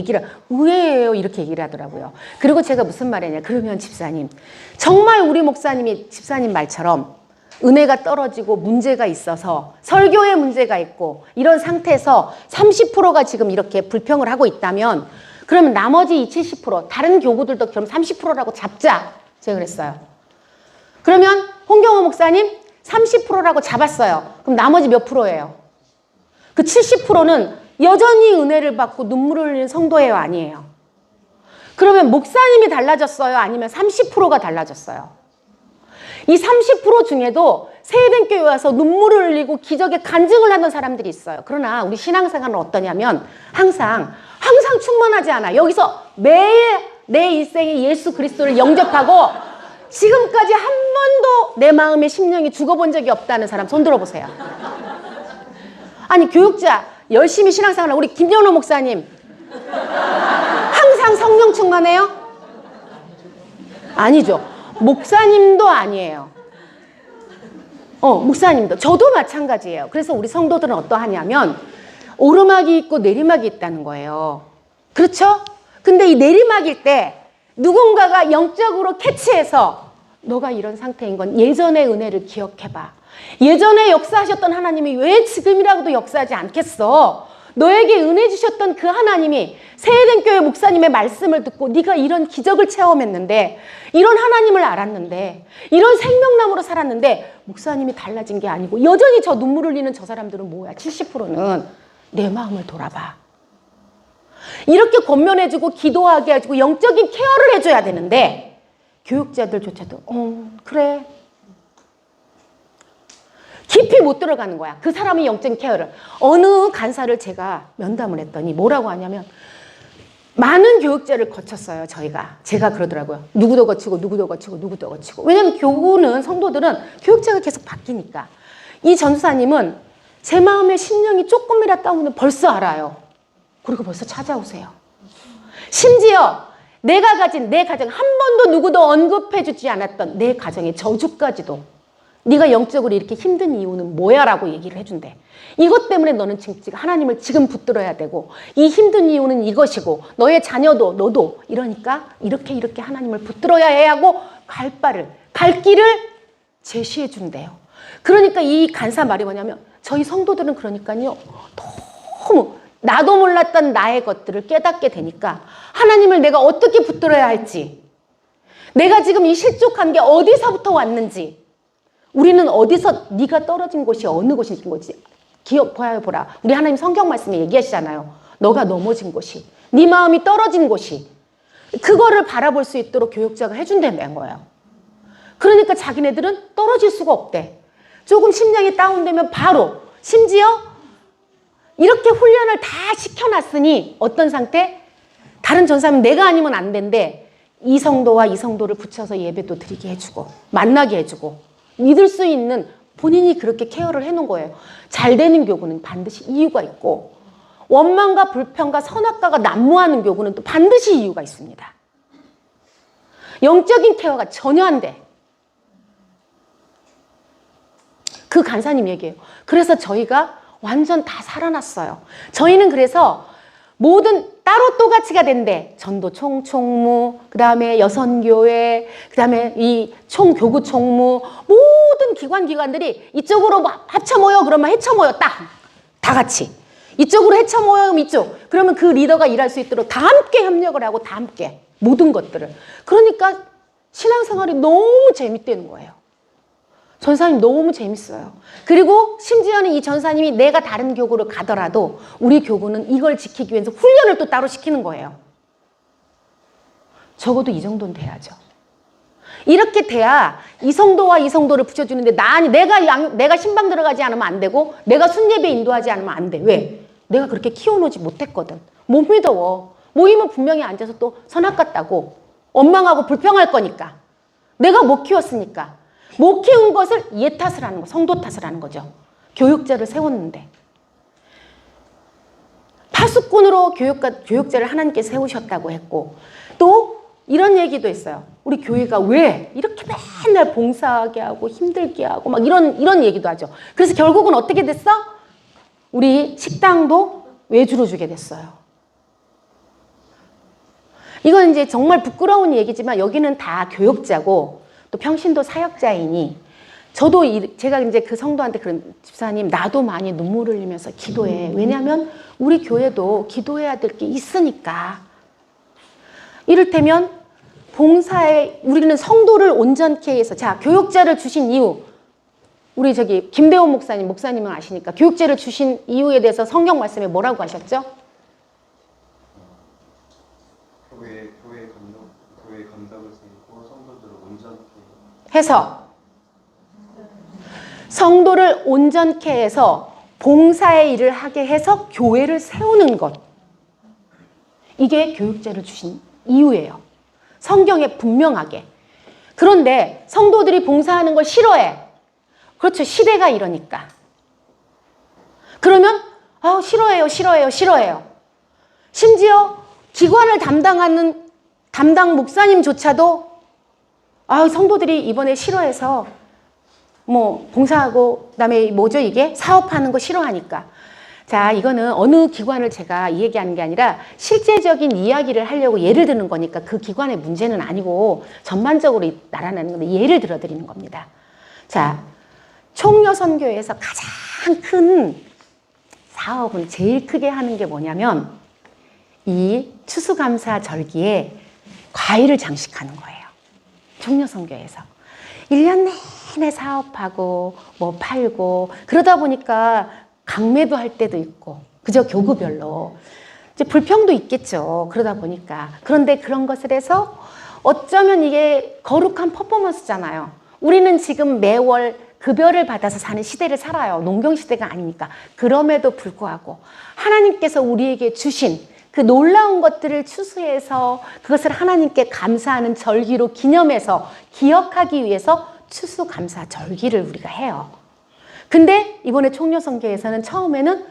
의외예요 이렇게 얘기를 하더라고요. 그리고 제가 무슨 말이냐. 그러면 집사님 정말 우리 목사님이 집사님 말처럼 은혜가 떨어지고 문제가 있어서 설교에 문제가 있고 이런 상태에서 30%가 지금 이렇게 불평을 하고 있다면 그러면 나머지 20, 70% 다른 교구들도 그럼 30%라고 잡자. 제가 그랬어요. 그러면 홍경호 목사님 30%라고 잡았어요. 그럼 나머지 몇 프로예요? 그 70%는 여전히 은혜를 받고 눈물을 흘리는 성도예요? 아니에요? 그러면 목사님이 달라졌어요? 아니면 30%가 달라졌어요? 이 30% 중에도 세대교회 와서 눈물을 흘리고 기적에 간증을 하는 사람들이 있어요. 그러나 우리 신앙생활은 어떠냐면 항상 충만하지 않아. 여기서 매일 내 인생에 예수 그리스도를 영접하고 지금까지 한 번도 내 마음의 심령이 죽어본 적이 없다는 사람 손 들어보세요. 아니 교육자 열심히 신앙생활 우리 김연호 목사님 항상 성령 충만해요? 아니죠. 목사님도 아니에요. 목사님도. 저도 마찬가지예요. 그래서 우리 성도들은 어떠하냐면 오르막이 있고 내리막이 있다는 거예요. 그렇죠? 근데 이 내리막일 때 누군가가 영적으로 캐치해서 너가 이런 상태인 건 예전의 은혜를 기억해봐. 예전에 역사하셨던 하나님이 왜 지금이라고도 역사하지 않겠어? 너에게 은혜 주셨던 그 하나님이 세해den교회 목사님의 말씀을 듣고 네가 이런 기적을 체험했는데 이런 하나님을 알았는데 이런 생명나무로 살았는데 목사님이 달라진 게 아니고 여전히 저 눈물 흘리는 저 사람들은 뭐야? 70%는 내 마음을 돌아봐. 이렇게 권면해주고 기도하게 해주고 영적인 케어를 해줘야 되는데 교육자들조차도 그래. 깊이 못 들어가는 거야. 그 사람의 영적인 케어를. 어느 간사를 제가 면담을 했더니 뭐라고 하냐면 많은 교육자를 거쳤어요. 제가 그러더라고요. 누구도 거치고 누구도 거치고 누구도 거치고. 왜냐면 교구는 성도들은 교육자가 계속 바뀌니까. 이 전도사님은 제 마음의 심령이 조금이라도 다운되면 벌써 알아요. 그리고 벌써 찾아오세요. 심지어 내가 가진 내 가정 한 번도 누구도 언급해주지 않았던 내 가정의 저주까지도 네가 영적으로 이렇게 힘든 이유는 뭐야? 라고 얘기를 해준대. 이것 때문에 너는 하나님을 지금 붙들어야 되고 이 힘든 이유는 이것이고 너의 자녀도 너도 이러니까 이렇게 하나님을 붙들어야 해 하고 갈 길을 제시해 준대요. 그러니까 이 간사 말이 뭐냐면 저희 성도들은 그러니까요. 너무 나도 몰랐던 나의 것들을 깨닫게 되니까 하나님을 내가 어떻게 붙들어야 할지, 내가 지금 이 실족한 게 어디서부터 왔는지, 우리는 어디서 네가 떨어진 곳이 어느 곳인 거지 보라. 우리 하나님 성경 말씀에 얘기하시잖아요. 너가 넘어진 곳이, 네 마음이 떨어진 곳이, 그거를 바라볼 수 있도록 교육자가 해준다는 거예요. 그러니까 자기네들은 떨어질 수가 없대. 조금 심장이 다운되면 바로, 심지어 이렇게 훈련을 다 시켜놨으니 어떤 상태? 다른 전사는 내가 아니면 안 된대. 이 성도와 이 성도를 붙여서 예배도 드리게 해주고 만나게 해주고 믿을 수 있는, 본인이 그렇게 케어를 해놓은 거예요. 잘 되는 교구는 반드시 이유가 있고, 원망과 불평과 선악과가 난무하는 교구는 또 반드시 이유가 있습니다. 영적인 케어가 전혀 안 돼. 그 간사님 얘기예요. 그래서 저희가 완전 다 살아났어요. 저희는 그래서 모든 따로 또가치가 된대. 전도 총무, 그 다음에 여선교회, 그 다음에 이 총교구 총무, 모든 기관들이 이쪽으로 합쳐 모여 그러면 헤쳐 모여 다 같이. 이쪽으로 헤쳐 모여 그러면 이쪽. 그러면 그 리더가 일할 수 있도록 다 함께 협력을 하고 다 함께 모든 것들을. 그러니까 신앙생활이 너무 재밌다는 거예요. 전사님 너무 재밌어요. 그리고 심지어는 이 전사님이 내가 다른 교구를 가더라도 우리 교구는 이걸 지키기 위해서 훈련을 또 따로 시키는 거예요. 적어도 이 정도는 돼야죠. 이렇게 돼야 이 성도와 이 성도를 붙여주는데 내가 신방 들어가지 않으면 안 되고 내가 순예배 인도하지 않으면 안 돼. 왜? 내가 그렇게 키워놓지 못했거든. 못 믿어. 모이면 분명히 앉아서 또 선악 같다고 원망하고 불평할 거니까. 내가 못 키웠으니까. 못 키운 것을 얘 탓을 하는 거, 성도 탓을 하는 거죠. 교육자를 세웠는데. 파수꾼으로 교육자를 하나님께서 세우셨다고 했고, 또 이런 얘기도 했어요. 우리 교회가 왜 이렇게 맨날 봉사하게 하고 힘들게 하고 막 이런 얘기도 하죠. 그래서 결국은 어떻게 됐어? 우리 식당도 외주로 주게 됐어요. 이건 이제 정말 부끄러운 얘기지만 여기는 다 교육자고 또 평신도 사역자이니, 저도 제가 이제 그 성도한테 그런, 집사님 나도 많이 눈물을 흘리면서 기도해. 왜냐하면 우리 교회도 기도해야 될 게 있으니까. 이를테면 봉사에 우리는 성도를 온전케 해서, 자, 교육자를 주신 이유, 우리 저기 김대원 목사님은 아시니까 교육자를 주신 이유에 대해서 성경 말씀에 뭐라고 하셨죠? 교회 감독을 세우고 성도들을 온전케 해서, 성도를 온전케 해서 봉사의 일을 하게 해서 교회를 세우는 것. 이게 교육자를 주신 이유예요. 성경에 분명하게. 그런데 성도들이 봉사하는 걸 싫어해. 그렇죠. 시대가 이러니까. 그러면 싫어해요. 심지어 기관을 담당하는 담당 목사님조차도 성도들이 이번에 싫어해서 뭐 봉사하고 그다음에 뭐죠 이게 사업하는 거 싫어하니까. 자, 이거는 어느 기관을 제가 이 얘기하는 게 아니라 실제적인 이야기를 하려고 예를 드는 거니까 그 기관의 문제는 아니고 전반적으로 나타나는 건데 예를 들어 드리는 겁니다. 자, 총여선교회에서 가장 큰 사업은 제일 크게 하는 게 뭐냐면 이 추수감사 절기에 과일을 장식하는 거예요. 총여선교회에서 1년 내내 사업하고 뭐 팔고 그러다 보니까 강매도 할 때도 있고, 그죠? 교구별로 이제 불평도 있겠죠. 그러다 보니까. 그런데 그런 것을 해서 어쩌면 이게 거룩한 퍼포먼스잖아요. 우리는 지금 매월 급여를 받아서 사는 시대를 살아요. 농경 시대가 아니니까. 그럼에도 불구하고 하나님께서 우리에게 주신 그 놀라운 것들을 추수해서 그것을 하나님께 감사하는 절기로 기념해서 기억하기 위해서 추수감사 절기를 우리가 해요. 근데 이번에 총여선교에서는 처음에는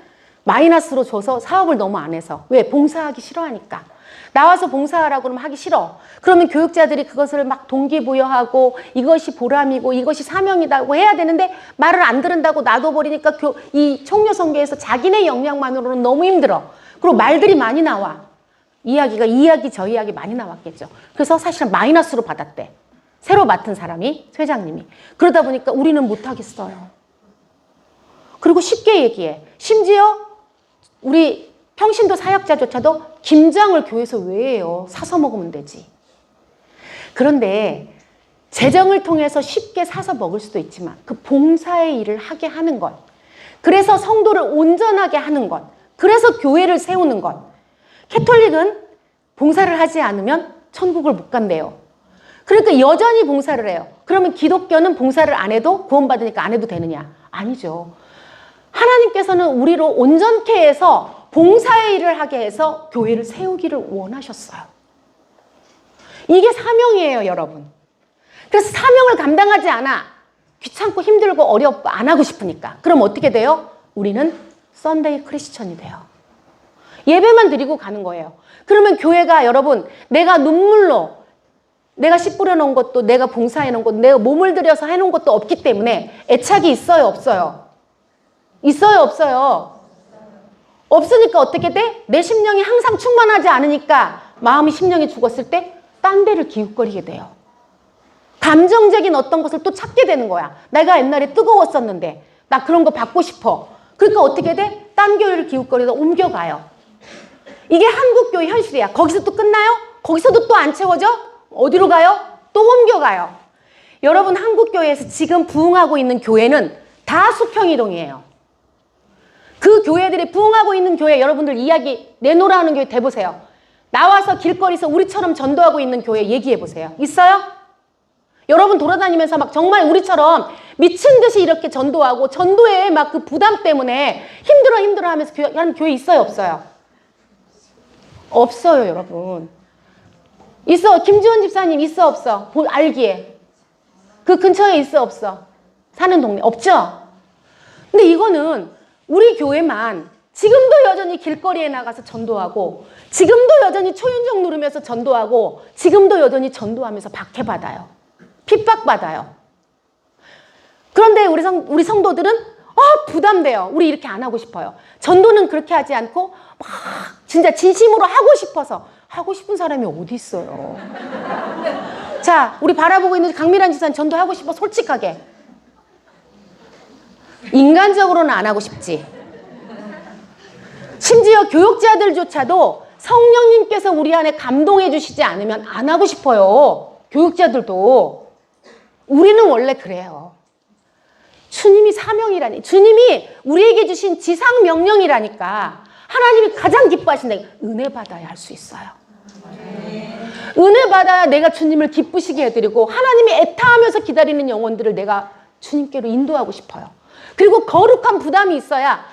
마이너스로 줘서 사업을 너무 안 해서. 왜? 봉사하기 싫어하니까. 나와서 봉사하라고 그러면 하기 싫어. 그러면 교육자들이 그것을 막 동기부여하고 이것이 보람이고 이것이 사명이라고 해야 되는데 말을 안 들은다고 놔둬버리니까 이 총여선교에서 자기네 역량만으로는 너무 힘들어. 그리고 말들이 많이 나와. 이 이야기 저 이야기 많이 나왔겠죠. 그래서 사실은 마이너스로 받았대. 새로 맡은 사람이, 회장님이. 그러다 보니까 우리는 못하겠어요. 그리고 쉽게 얘기해. 심지어 우리 평신도 사역자조차도 김장을 교회에서 왜 해요? 사서 먹으면 되지. 그런데 재정을 통해서 쉽게 사서 먹을 수도 있지만 그 봉사의 일을 하게 하는 것, 그래서 성도를 온전하게 하는 것, 그래서 교회를 세우는 것. 캐톨릭은 봉사를 하지 않으면 천국을 못 간대요. 그러니까 여전히 봉사를 해요. 그러면 기독교는 봉사를 안 해도 구원받으니까 안 해도 되느냐? 아니죠. 하나님께서는 우리를 온전케 해서 봉사의 일을 하게 해서 교회를 세우기를 원하셨어요. 이게 사명이에요, 여러분. 그래서 사명을 감당하지 않아. 귀찮고 힘들고 어렵고 안 하고 싶으니까. 그럼 어떻게 돼요? 우리는 썬데이 크리스천이 돼요. 예배만 드리고 가는 거예요. 그러면 교회가 여러분, 내가 눈물로 내가 씨 뿌려놓은 것도, 내가 봉사해놓은 것도, 내가 몸을 들여서 해놓은 것도 없기 때문에 애착이 있어요, 없어요? 있어요, 없어요? 없으니까 어떻게 돼? 내 심령이 항상 충만하지 않으니까 마음이 심령이 죽었을 때 딴 데를 기웃거리게 돼요. 감정적인 어떤 것을 또 찾게 되는 거야. 내가 옛날에 뜨거웠었는데 나 그런 거 받고 싶어. 그러니까 어떻게 돼? 딴 교회를 기웃거리다 옮겨가요. 이게 한국교회 현실이야. 거기서 또 끝나요? 거기서도 또 안 채워져? 어디로 가요? 또 옮겨가요. 여러분, 한국교회에서 지금 부흥하고 있는 교회는 다 수평이동이에요. 그 교회들이 부흥하고 있는 교회, 여러분들 이야기 내놓으라 하는 교회 대보세요. 나와서 길거리에서 우리처럼 전도하고 있는 교회 얘기해보세요. 있어요? 여러분 돌아다니면서 막 정말 우리처럼 미친 듯이 이렇게 전도하고 전도에 막 그 부담 때문에 힘들어 하면서 하는 교회 있어요, 없어요? 없어요, 여러분. 있어. 김지원 집사님 있어, 없어? 알기에. 그 근처에 있어, 없어? 사는 동네. 없죠? 근데 이거는 우리 교회만 지금도 여전히 길거리에 나가서 전도하고, 지금도 여전히 초인종 누르면서 전도하고, 지금도 여전히 전도하면서 박해받아요. 핍박받아요. 그런데 우리 성도들은 부담돼요. 우리 이렇게 안 하고 싶어요. 전도는 그렇게 하지 않고 막 진짜 진심으로 하고 싶어서. 하고 싶은 사람이 어디 있어요. 자, 우리 바라보고 있는 강미란 지사는 전도하고 싶어, 솔직하게. 인간적으로는 안 하고 싶지. 심지어 교육자들조차도 성령님께서 우리 안에 감동해 주시지 않으면 안 하고 싶어요. 교육자들도. 우리는 원래 그래요. 주님이 사명이라니. 주님이 우리에게 주신 지상 명령이라니까. 하나님이 가장 기뻐하신다. 은혜 받아야 할 수 있어요. 은혜 받아야 내가 주님을 기쁘시게 해드리고 하나님이 애타하면서 기다리는 영혼들을 내가 주님께로 인도하고 싶어요. 그리고 거룩한 부담이 있어야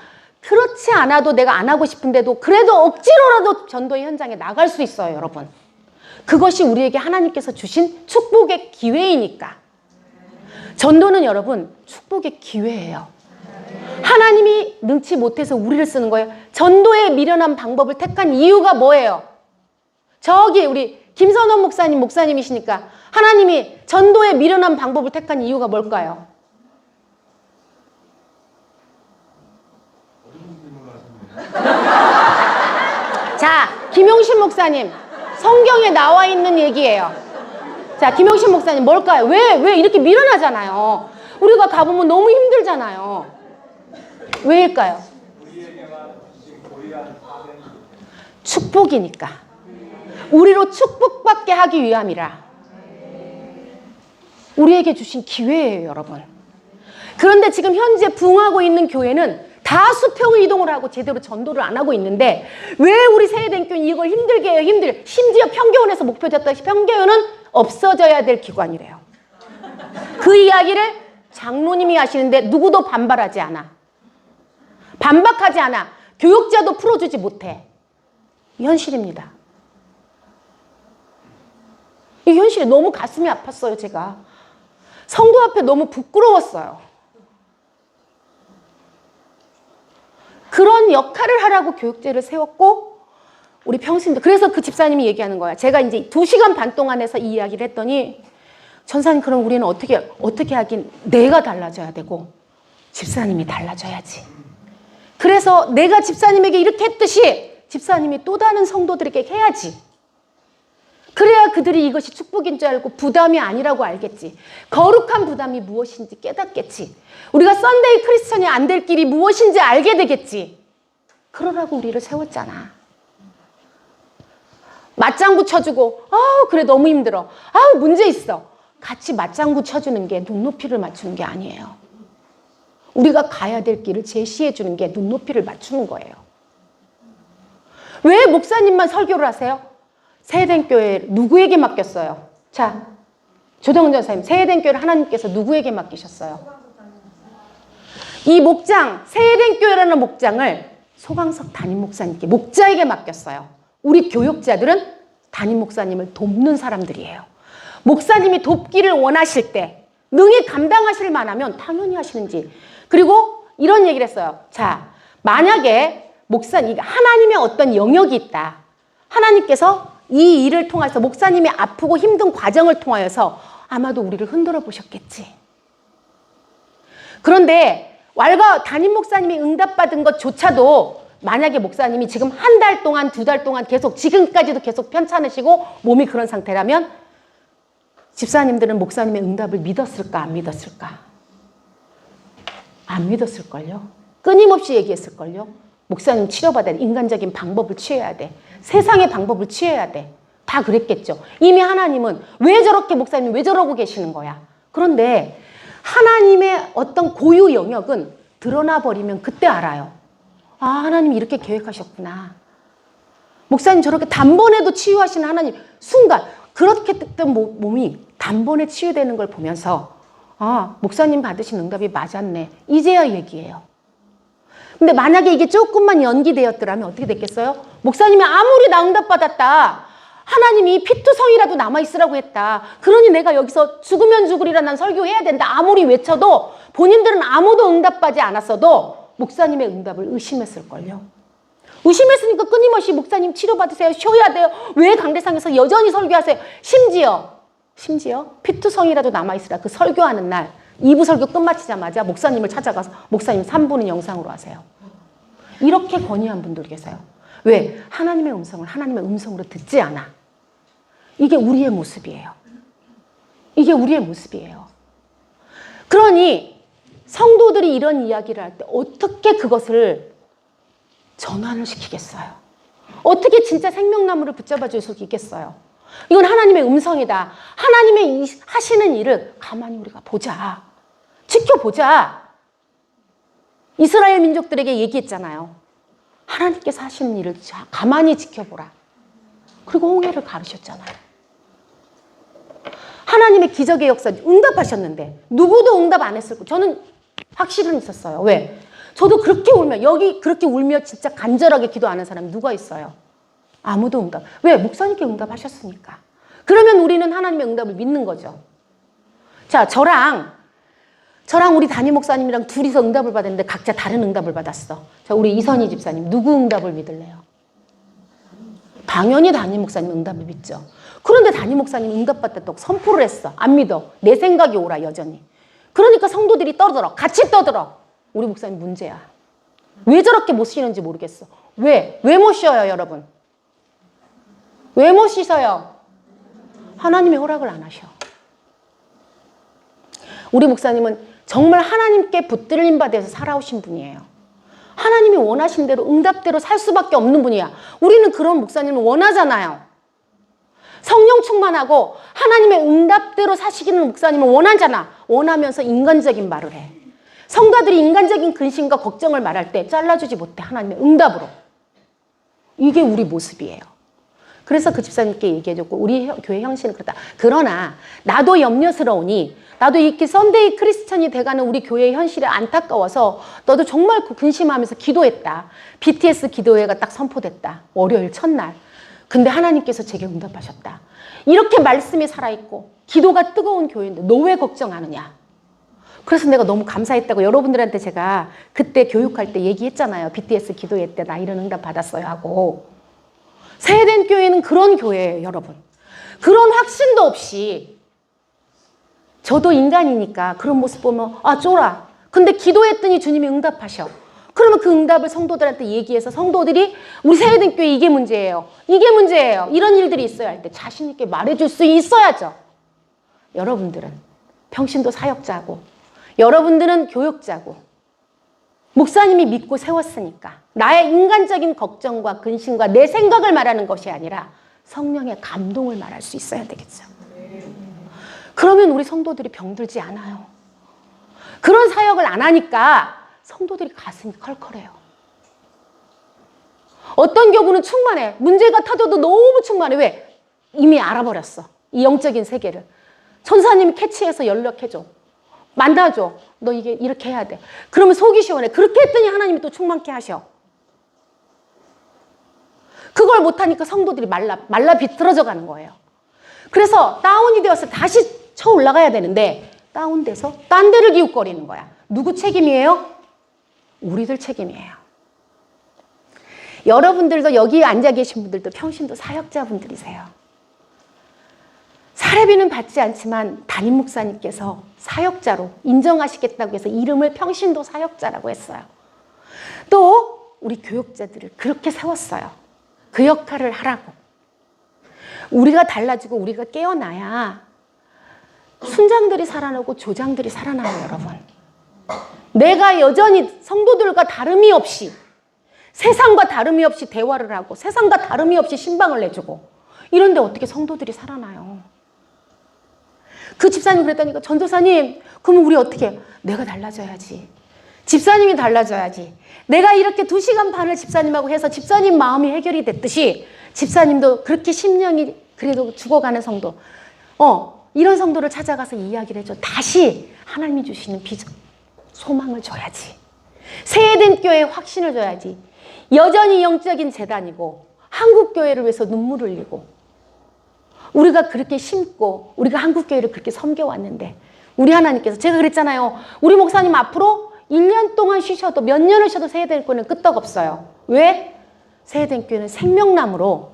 그렇지 않아도 내가 안 하고 싶은데도 그래도 억지로라도 전도의 현장에 나갈 수 있어요, 여러분. 그것이 우리에게 하나님께서 주신 축복의 기회이니까. 전도는 여러분 축복의 기회예요. 하나님이 능치 못해서 우리를 쓰는 거예요. 전도에 미련한 방법을 택한 이유가 뭐예요? 저기 우리 김선원 목사님이시니까 하나님이 전도에 미련한 방법을 택한 이유가 뭘까요? 자, 김용신 목사님, 성경에 나와 있는 얘기예요. 자, 김용신 목사님 뭘까요? 왜 이렇게 미련하잖아요. 우리가 가보면 너무 힘들잖아요. 왜일까요? 축복이니까. 우리로 축복받게 하기 위함이라. 우리에게 주신 기회예요, 여러분. 그런데 지금 현재 부흥하고 있는 교회는 다 수평 이동을 하고 제대로 전도를 안 하고 있는데 왜 우리 세대den교는 이걸 힘들게 해요? 심지어 평교원에서 목표 잡다시 평교원은 없어져야 될 기관이래요. 그 이야기를 장로님이 하시는데 누구도 반발하지 않아. 반박하지 않아. 교육자도 풀어주지 못해. 이 현실입니다. 이 현실이 너무 가슴이 아팠어요, 제가. 성도 앞에 너무 부끄러웠어요. 그런 역할을 하라고 교육제를 세웠고 우리 평신도 그래서 그 집사님이 얘기하는 거야. 제가 이제 2시간 반 동안 해서 이 이야기를 했더니 전사님 그럼 우리는 어떻게 하긴 내가 달라져야 되고 집사님이 달라져야지. 그래서 내가 집사님에게 이렇게 했듯이 집사님이 또 다른 성도들에게 해야지. 그래야 그들이 이것이 축복인 줄 알고 부담이 아니라고 알겠지. 거룩한 부담이 무엇인지 깨닫겠지. 우리가 썬데이 크리스천이 안 될 길이 무엇인지 알게 되겠지. 그러라고 우리를 세웠잖아. 맞장구 쳐주고 그래 너무 힘들어. 문제 있어. 같이 맞장구 쳐주는 게 눈높이를 맞추는 게 아니에요. 우리가 가야 될 길을 제시해 주는 게 눈높이를 맞추는 거예요. 왜 목사님만 설교를 하세요? 세해된 교회 누구에게 맡겼어요? 자, 조동은 전사님, 세해된 교회를 하나님께서 누구에게 맡기셨어요? 이 목장, 세해된 교회라는 목장을 소강석 담임 목사님께, 목자에게 맡겼어요. 우리 교육자들은 담임 목사님을 돕는 사람들이에요. 목사님이 돕기를 원하실 때 능히 감당하실 만하면 당연히 하시는지. 그리고 이런 얘기를 했어요. 자, 만약에 목사님, 하나님의 어떤 영역이 있다. 하나님께서 이 일을 통해서 목사님이 아프고 힘든 과정을 통하여서 아마도 우리를 흔들어 보셨겠지. 그런데 담임 목사님이 응답받은 것조차도 만약에 목사님이 지금 한 달 동안, 2달 동안 계속 지금까지도 계속 편찮으시고 몸이 그런 상태라면 집사님들은 목사님의 응답을 믿었을까 안 믿었을까? 안 믿었을걸요. 끊임없이 얘기했을걸요. 목사님 치료받아야 돼. 인간적인 방법을 취해야 돼. 세상의 방법을 취해야 돼. 다 그랬겠죠. 이미 하나님은 왜 저렇게 목사님 왜 저러고 계시는 거야. 그런데 하나님의 어떤 고유 영역은 드러나 버리면 그때 알아요. 하나님이 이렇게 계획하셨구나. 목사님 저렇게 단번에도 치유하시는 하나님. 순간 그렇게 됐던 몸이 단번에 치유되는 걸 보면서 목사님 받으신 응답이 맞았네. 이제야 얘기해요. 근데 만약에 이게 조금만 연기되었더라면 어떻게 됐겠어요? 목사님이 아무리 나 응답받았다. 하나님이 피투성이라도 남아있으라고 했다. 그러니 내가 여기서 죽으면 죽으리라 난 설교해야 된다. 아무리 외쳐도 본인들은 아무도 응답받지 않았어도 목사님의 응답을 의심했을걸요. 의심했으니까 끊임없이 목사님 치료받으세요. 쉬어야 돼요. 왜 강대상에서 여전히 설교하세요. 심지어 피투성이라도 남아있으라. 그 설교하는 날 2부 설교 끝마치자마자 목사님을 찾아가서 목사님 3부는 영상으로 하세요. 이렇게 건의한 분들 계세요. 왜? 하나님의 음성을 하나님의 음성으로 듣지 않아. 이게 우리의 모습이에요. 이게 우리의 모습이에요. 그러니 성도들이 이런 이야기를 할 때 어떻게 그것을 전환을 시키겠어요? 어떻게 진짜 생명나무를 붙잡아 줄 수 있겠어요? 이건 하나님의 음성이다. 하나님의 하시는 일을 가만히 우리가 보자. 지켜보자. 이스라엘 민족들에게 얘기했잖아요. 하나님께서 하시는 일을 가만히 지켜보라. 그리고 홍해를 가르셨잖아요. 하나님의 기적의 역사 응답하셨는데 누구도 응답 안 했을 거예요. 저는 확실은 있었어요. 왜? 저도 그렇게 울며 여기 그렇게 울며 진짜 간절하게 기도하는 사람이 누가 있어요? 아무도 응답. 왜? 목사님께 응답하셨으니까. 그러면 우리는 하나님의 응답을 믿는 거죠. 자, 저랑 우리 담임 목사님이랑 둘이서 응답을 받았는데 각자 다른 응답을 받았어. 자, 우리 이선희 집사님 누구 응답을 믿을래요? 당연히 담임 목사님 응답을 믿죠. 그런데 담임 목사님 응답받았다고 선포를 했어. 안 믿어. 내 생각이 옳아 여전히. 그러니까 성도들이 떠들어. 같이 떠들어. 우리 목사님 문제야. 왜 저렇게 못 쉬는지 모르겠어. 왜? 왜 못 쉬어요 여러분? 왜 못 쉬어요? 하나님의 허락을 안 하셔. 우리 목사님은 정말 하나님께 붙들림 받아서 살아오신 분이에요. 하나님이 원하신 대로 응답대로 살 수밖에 없는 분이야. 우리는 그런 목사님을 원하잖아요. 성령 충만하고 하나님의 응답대로 사시기는 목사님을 원하잖아. 원하면서 인간적인 말을 해. 성가들이 인간적인 근심과 걱정을 말할 때 잘라주지 못해. 하나님의 응답으로. 이게 우리 모습이에요. 그래서 그 집사님께 얘기해줬고 우리 교회 형식은 그렇다. 그러나 나도 염려스러우니 나도 이렇게 썬데이 크리스천이 돼가는 우리 교회의 현실에 안타까워서 너도 정말 근심하면서 기도했다. BTS 기도회가 딱 선포됐다. 월요일 첫날. 근데 하나님께서 제게 응답하셨다. 이렇게 말씀이 살아있고 기도가 뜨거운 교회인데 너 왜 걱정하느냐. 그래서 내가 너무 감사했다고 여러분들한테 제가 그때 교육할 때 얘기했잖아요. BTS 기도회 때 나 이런 응답 받았어요 하고. 세해된 교회는 그런 교회예요 여러분. 그런 확신도 없이 저도 인간이니까 그런 모습 보면 쫄아. 근데 기도했더니 주님이 응답하셔. 그러면 그 응답을 성도들한테 얘기해서 성도들이 우리 세해된 교회 이게 문제예요. 이게 문제예요. 이런 일들이 있어야 할 때 자신 있게 말해줄 수 있어야죠. 여러분들은 평신도 사역자고 여러분들은 교육자고 목사님이 믿고 세웠으니까 나의 인간적인 걱정과 근심과 내 생각을 말하는 것이 아니라 성령의 감동을 말할 수 있어야 되겠죠. 그러면 우리 성도들이 병들지 않아요. 그런 사역을 안 하니까 성도들이 가슴이 컬컬해요. 어떤 경우는 충만해. 문제가 터져도 너무 충만해. 왜? 이미 알아버렸어. 이 영적인 세계를. 천사님이 캐치해서 연락해줘. 만나줘. 너 이게 이렇게 해야 돼. 그러면 속이 시원해. 그렇게 했더니 하나님이 또 충만케 하셔. 그걸 못하니까 성도들이 말라 비틀어져 가는 거예요. 그래서 다운이 되어서 다시 쳐 올라가야 되는데 다운돼서 딴 데를 기웃거리는 거야. 누구 책임이에요? 우리들 책임이에요. 여러분들도 여기 앉아 계신 분들도 평신도 사역자분들이세요. 사례비는 받지 않지만 담임 목사님께서 사역자로 인정하시겠다고 해서 이름을 평신도 사역자라고 했어요. 또 우리 교역자들을 그렇게 세웠어요. 그 역할을 하라고. 우리가 달라지고 우리가 깨어나야 순장들이 살아나고 조장들이 살아나요, 여러분. 내가 여전히 성도들과 다름이 없이 세상과 다름이 없이 대화를 하고 세상과 다름이 없이 신방을 내주고 이런데 어떻게 성도들이 살아나요? 그 집사님 그랬다니까 전도사님 그러면 우리 어떻게 해요? 내가 달라져야지. 집사님이 달라져야지. 내가 이렇게 2시간 반을 집사님하고 해서 집사님 마음이 해결이 됐듯이 집사님도 그렇게 심령이 그래도 죽어가는 성도 이런 성도를 찾아가서 이야기를 해줘. 다시 하나님이 주시는 비전 소망을 줘야지. 세해된 교회에 확신을 줘야지. 여전히 영적인 재단이고 한국교회를 위해서 눈물을 흘리고 우리가 그렇게 심고 우리가 한국교회를 그렇게 섬겨왔는데 우리 하나님께서 제가 그랬잖아요. 우리 목사님 앞으로 1년 동안 쉬셔도 몇 년을 쉬어도 세해된 교회는 끄떡없어요. 왜? 세해된 교회는 생명나무로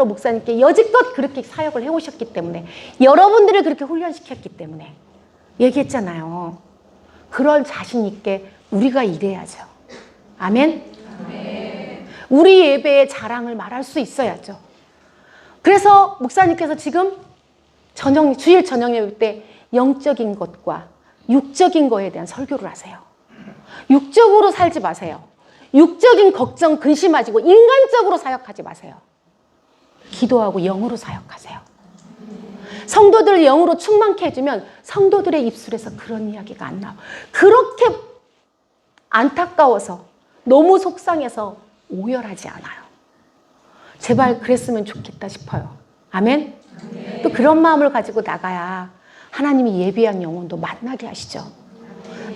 목사님께 여지껏 그렇게 사역을 해오셨기 때문에 여러분들을 그렇게 훈련시켰기 때문에 얘기했잖아요. 그런 자신 있게 우리가 일해야죠. 아멘? 우리 예배의 자랑을 말할 수 있어야죠. 그래서 목사님께서 지금 주일 저녁 예배 때 영적인 것과 육적인 거에 대한 설교를 하세요. 육적으로 살지 마세요. 육적인 걱정 근심하시고 인간적으로 사역하지 마세요. 기도하고 영으로 사역하세요. 성도들 영으로 충만케 해주면 성도들의 입술에서 그런 이야기가 안 나와요. 그렇게 안타까워서 너무 속상해서 오열하지 않아요. 제발 그랬으면 좋겠다 싶어요. 아멘? 또 그런 마음을 가지고 나가야 하나님이 예비한 영혼도 만나게 하시죠.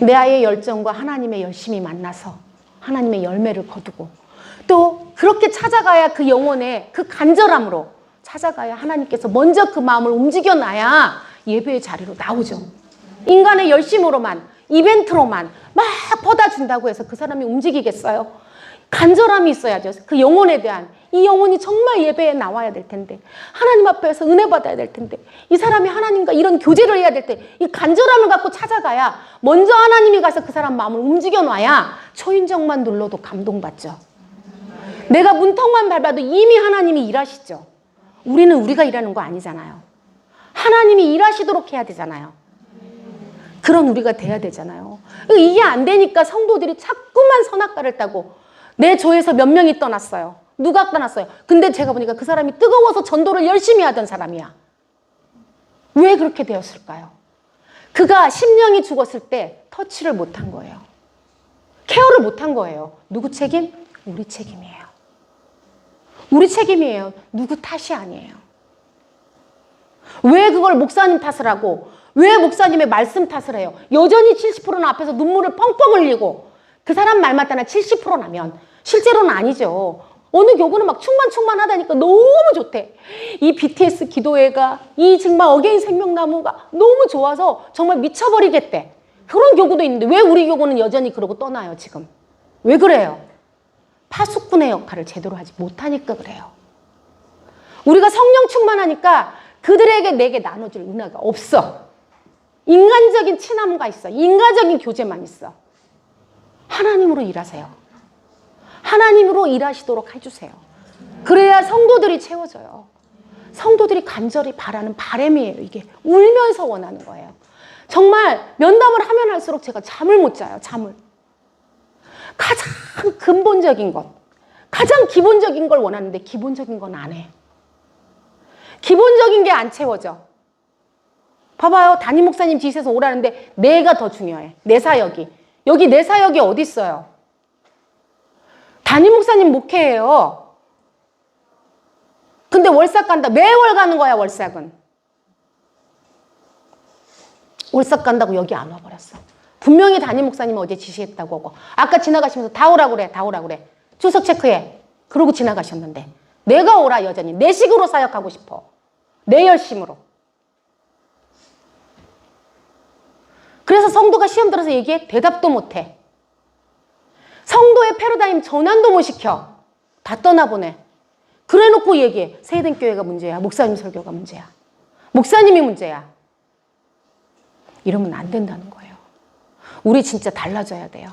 내 아이의 열정과 하나님의 열심히 만나서 하나님의 열매를 거두고 또 그렇게 찾아가야 그 영혼의 그 간절함으로 찾아가야 하나님께서 먼저 그 마음을 움직여놔야 예배의 자리로 나오죠. 인간의 열심으로만 이벤트로만 막 퍼다준다고 해서 그 사람이 움직이겠어요? 간절함이 있어야죠. 그 영혼에 대한 이 영혼이 정말 예배에 나와야 될 텐데 하나님 앞에서 은혜 받아야 될 텐데 이 사람이 하나님과 이런 교제를 해야 될 때 이 간절함을 갖고 찾아가야 먼저 하나님이 가서 그 사람 마음을 움직여놔야 초인종만 눌러도 감동받죠. 내가 문턱만 밟아도 이미 하나님이 일하시죠. 우리는 우리가 일하는 거 아니잖아요. 하나님이 일하시도록 해야 되잖아요. 그런 우리가 돼야 되잖아요. 이게 안 되니까 성도들이 자꾸만 선악과를 따고 내 조에서 몇 명이 떠났어요. 누가 떠났어요? 근데 제가 보니까 그 사람이 뜨거워서 전도를 열심히 하던 사람이야. 왜 그렇게 되었을까요? 그가 심령이 죽었을 때 터치를 못한 거예요. 케어를 못한 거예요. 누구 책임? 우리 책임이에요. 우리 책임이에요. 누구 탓이 아니에요. 왜 그걸 목사님 탓을 하고 왜 목사님의 말씀 탓을 해요? 여전히 70%는 앞에서 눈물을 펑펑 흘리고 그 사람 말 맞다나 70% 나면 실제로는 아니죠. 어느 교구는 막 충만하다니까 너무 좋대. 이 BTS 기도회가 이 정말 어게인 생명나무가 너무 좋아서 정말 미쳐버리겠대. 그런 교구도 있는데 왜 우리 교구는 여전히 그러고 떠나요 지금? 왜 그래요? 파수꾼의 역할을 제대로 하지 못하니까 그래요. 우리가 성령 충만하니까 그들에게 내게 나눠줄 은혜가 없어. 인간적인 친함과 있어. 인간적인 교제만 있어. 하나님으로 일하세요. 하나님으로 일하시도록 해주세요. 그래야 성도들이 채워져요. 성도들이 간절히 바라는 바람이에요. 이게 울면서 원하는 거예요. 정말 면담을 하면 할수록 제가 잠을 못 자요. 잠을. 가장 근본적인 것, 가장 기본적인 걸 원하는데 기본적인 건 안 해. 기본적인 게 안 채워져. 봐봐요. 담임 목사님 지시해서 오라는데 내가 더 중요해. 내 사역이. 여기 내 사역이 어디 있어요? 담임 목사님 목회예요. 근데 월삭 간다. 매월 가는 거야, 월삭은. 월삭 간다고 여기 안 와버렸어. 분명히 담임 목사님이 어제 지시했다고 하고 아까 지나가시면서 다 오라고 그래. 다 오라고 그래. 주석 체크해. 그러고 지나가셨는데 내가 오라 여전히. 내 식으로 사역하고 싶어. 내 열심으로. 그래서 성도가 시험 들어서 얘기해? 대답도 못해. 성도의 패러다임 전환도 못 시켜. 다 떠나보내. 그래놓고 얘기해. 세이든교회가 문제야. 목사님 설교가 문제야. 목사님이 문제야. 이러면 안 된다는 거예요. 우리 진짜 달라져야 돼요.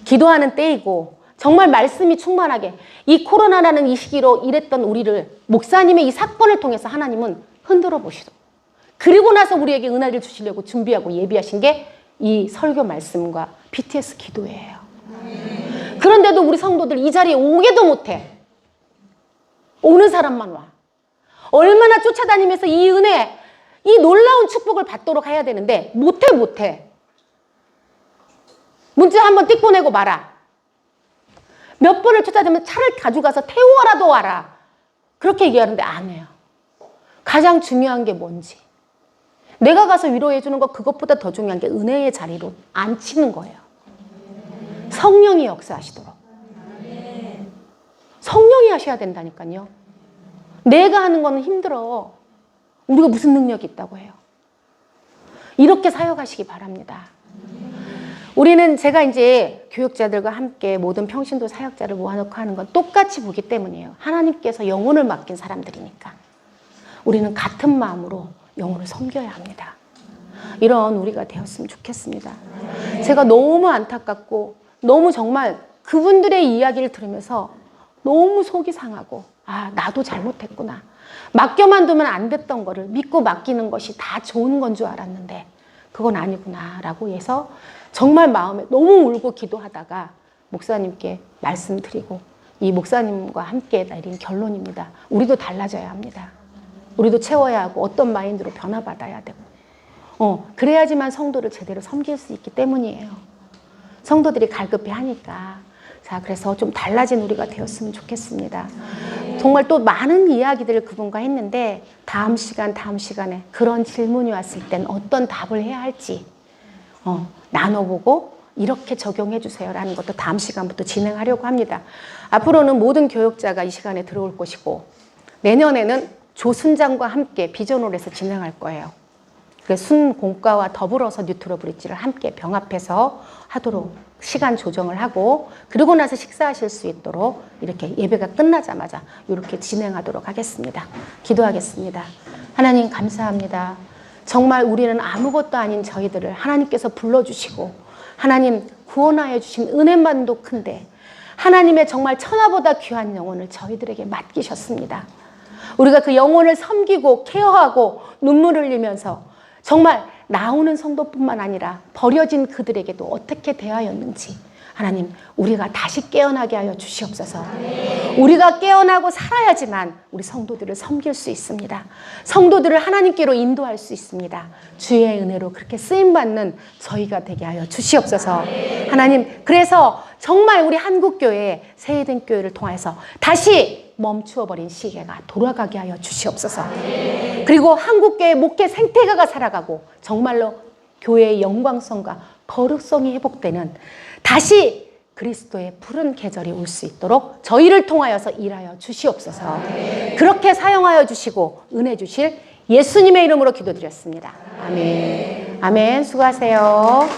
기도하는 때이고 정말 말씀이 충만하게 이 코로나라는 이 시기로 일했던 우리를 목사님의 이 사건을 통해서 하나님은 흔들어 보시고 그리고 나서 우리에게 은혜를 주시려고 준비하고 예비하신 게 이 설교 말씀과 BTS 기도예요. 그런데도 우리 성도들 이 자리에 오게도 못해. 오는 사람만 와. 얼마나 쫓아다니면서 이 은혜, 이 놀라운 축복을 받도록 해야 되는데 못해. 문자 한번 띡 보내고 말아. 몇 번을 쫓아다니면 차를 가져가서 태워라도 와라. 그렇게 얘기하는데 안 해요. 가장 중요한 게 뭔지. 내가 가서 위로해 주는 것 그것보다 더 중요한 게 은혜의 자리로 앉히는 거예요. 성령이 역사하시도록. 성령이 하셔야 된다니까요. 내가 하는 거는 힘들어. 우리가 무슨 능력이 있다고 해요. 이렇게 사역하시기 바랍니다. 우리는 제가 이제 교육자들과 함께 모든 평신도 사역자를 모아놓고 하는 건 똑같이 보기 때문이에요. 하나님께서 영혼을 맡긴 사람들이니까. 우리는 같은 마음으로 영혼을 섬겨야 합니다. 이런 우리가 되었으면 좋겠습니다. 제가 너무 안타깝고 너무 정말 그분들의 이야기를 들으면서 너무 속이 상하고 아 나도 잘못했구나. 맡겨만 두면 안 됐던 거를 믿고 맡기는 것이 다 좋은 건 줄 알았는데 그건 아니구나 라고 해서 정말 마음에 너무 울고 기도하다가 목사님께 말씀드리고 이 목사님과 함께 내린 결론입니다. 우리도 달라져야 합니다. 우리도 채워야 하고 어떤 마인드로 변화받아야 되고 그래야지만 성도를 제대로 섬길 수 있기 때문이에요. 성도들이 갈급해 하니까 자 그래서 좀 달라진 우리가 되었으면 좋겠습니다. 정말 또 많은 이야기들을 그분과 했는데 다음 시간에 그런 질문이 왔을 땐 어떤 답을 해야 할지 나눠보고 이렇게 적용해 주세요라는 것도 다음 시간부터 진행하려고 합니다. 앞으로는 모든 교육자가 이 시간에 들어올 것이고 내년에는 조순장과 함께 비전홀에서 진행할 거예요. 순공과와 더불어서 뉴트로 브릿지를 함께 병합해서 하도록 시간 조정을 하고 그리고 나서 식사하실 수 있도록 이렇게 예배가 끝나자마자 이렇게 진행하도록 하겠습니다. 기도하겠습니다. 하나님 감사합니다. 정말 우리는 아무것도 아닌 저희들을 하나님께서 불러주시고 하나님 구원하여 주신 은혜만도 큰데 하나님의 정말 천하보다 귀한 영혼을 저희들에게 맡기셨습니다. 우리가 그 영혼을 섬기고 케어하고 눈물을 흘리면서 정말 나오는 성도뿐만 아니라 버려진 그들에게도 어떻게 대하였는지 하나님 우리가 다시 깨어나게 하여 주시옵소서. 우리가 깨어나고 살아야지만 우리 성도들을 섬길 수 있습니다. 성도들을 하나님께로 인도할 수 있습니다. 주의 은혜로 그렇게 쓰임받는 저희가 되게 하여 주시옵소서. 하나님 그래서 정말 우리 한국교회 세이든교회를 통해서 다시 멈추어버린 시계가 돌아가게 하여 주시옵소서. 그리고 한국교회 목회 생태가가 살아가고 정말로 교회의 영광성과 거룩성이 회복되는 다시 그리스도의 푸른 계절이 올 수 있도록 저희를 통하여서 일하여 주시옵소서. 그렇게 사용하여 주시고 은혜 주실 예수님의 이름으로 기도드렸습니다. 아멘. 아멘. 수고하세요.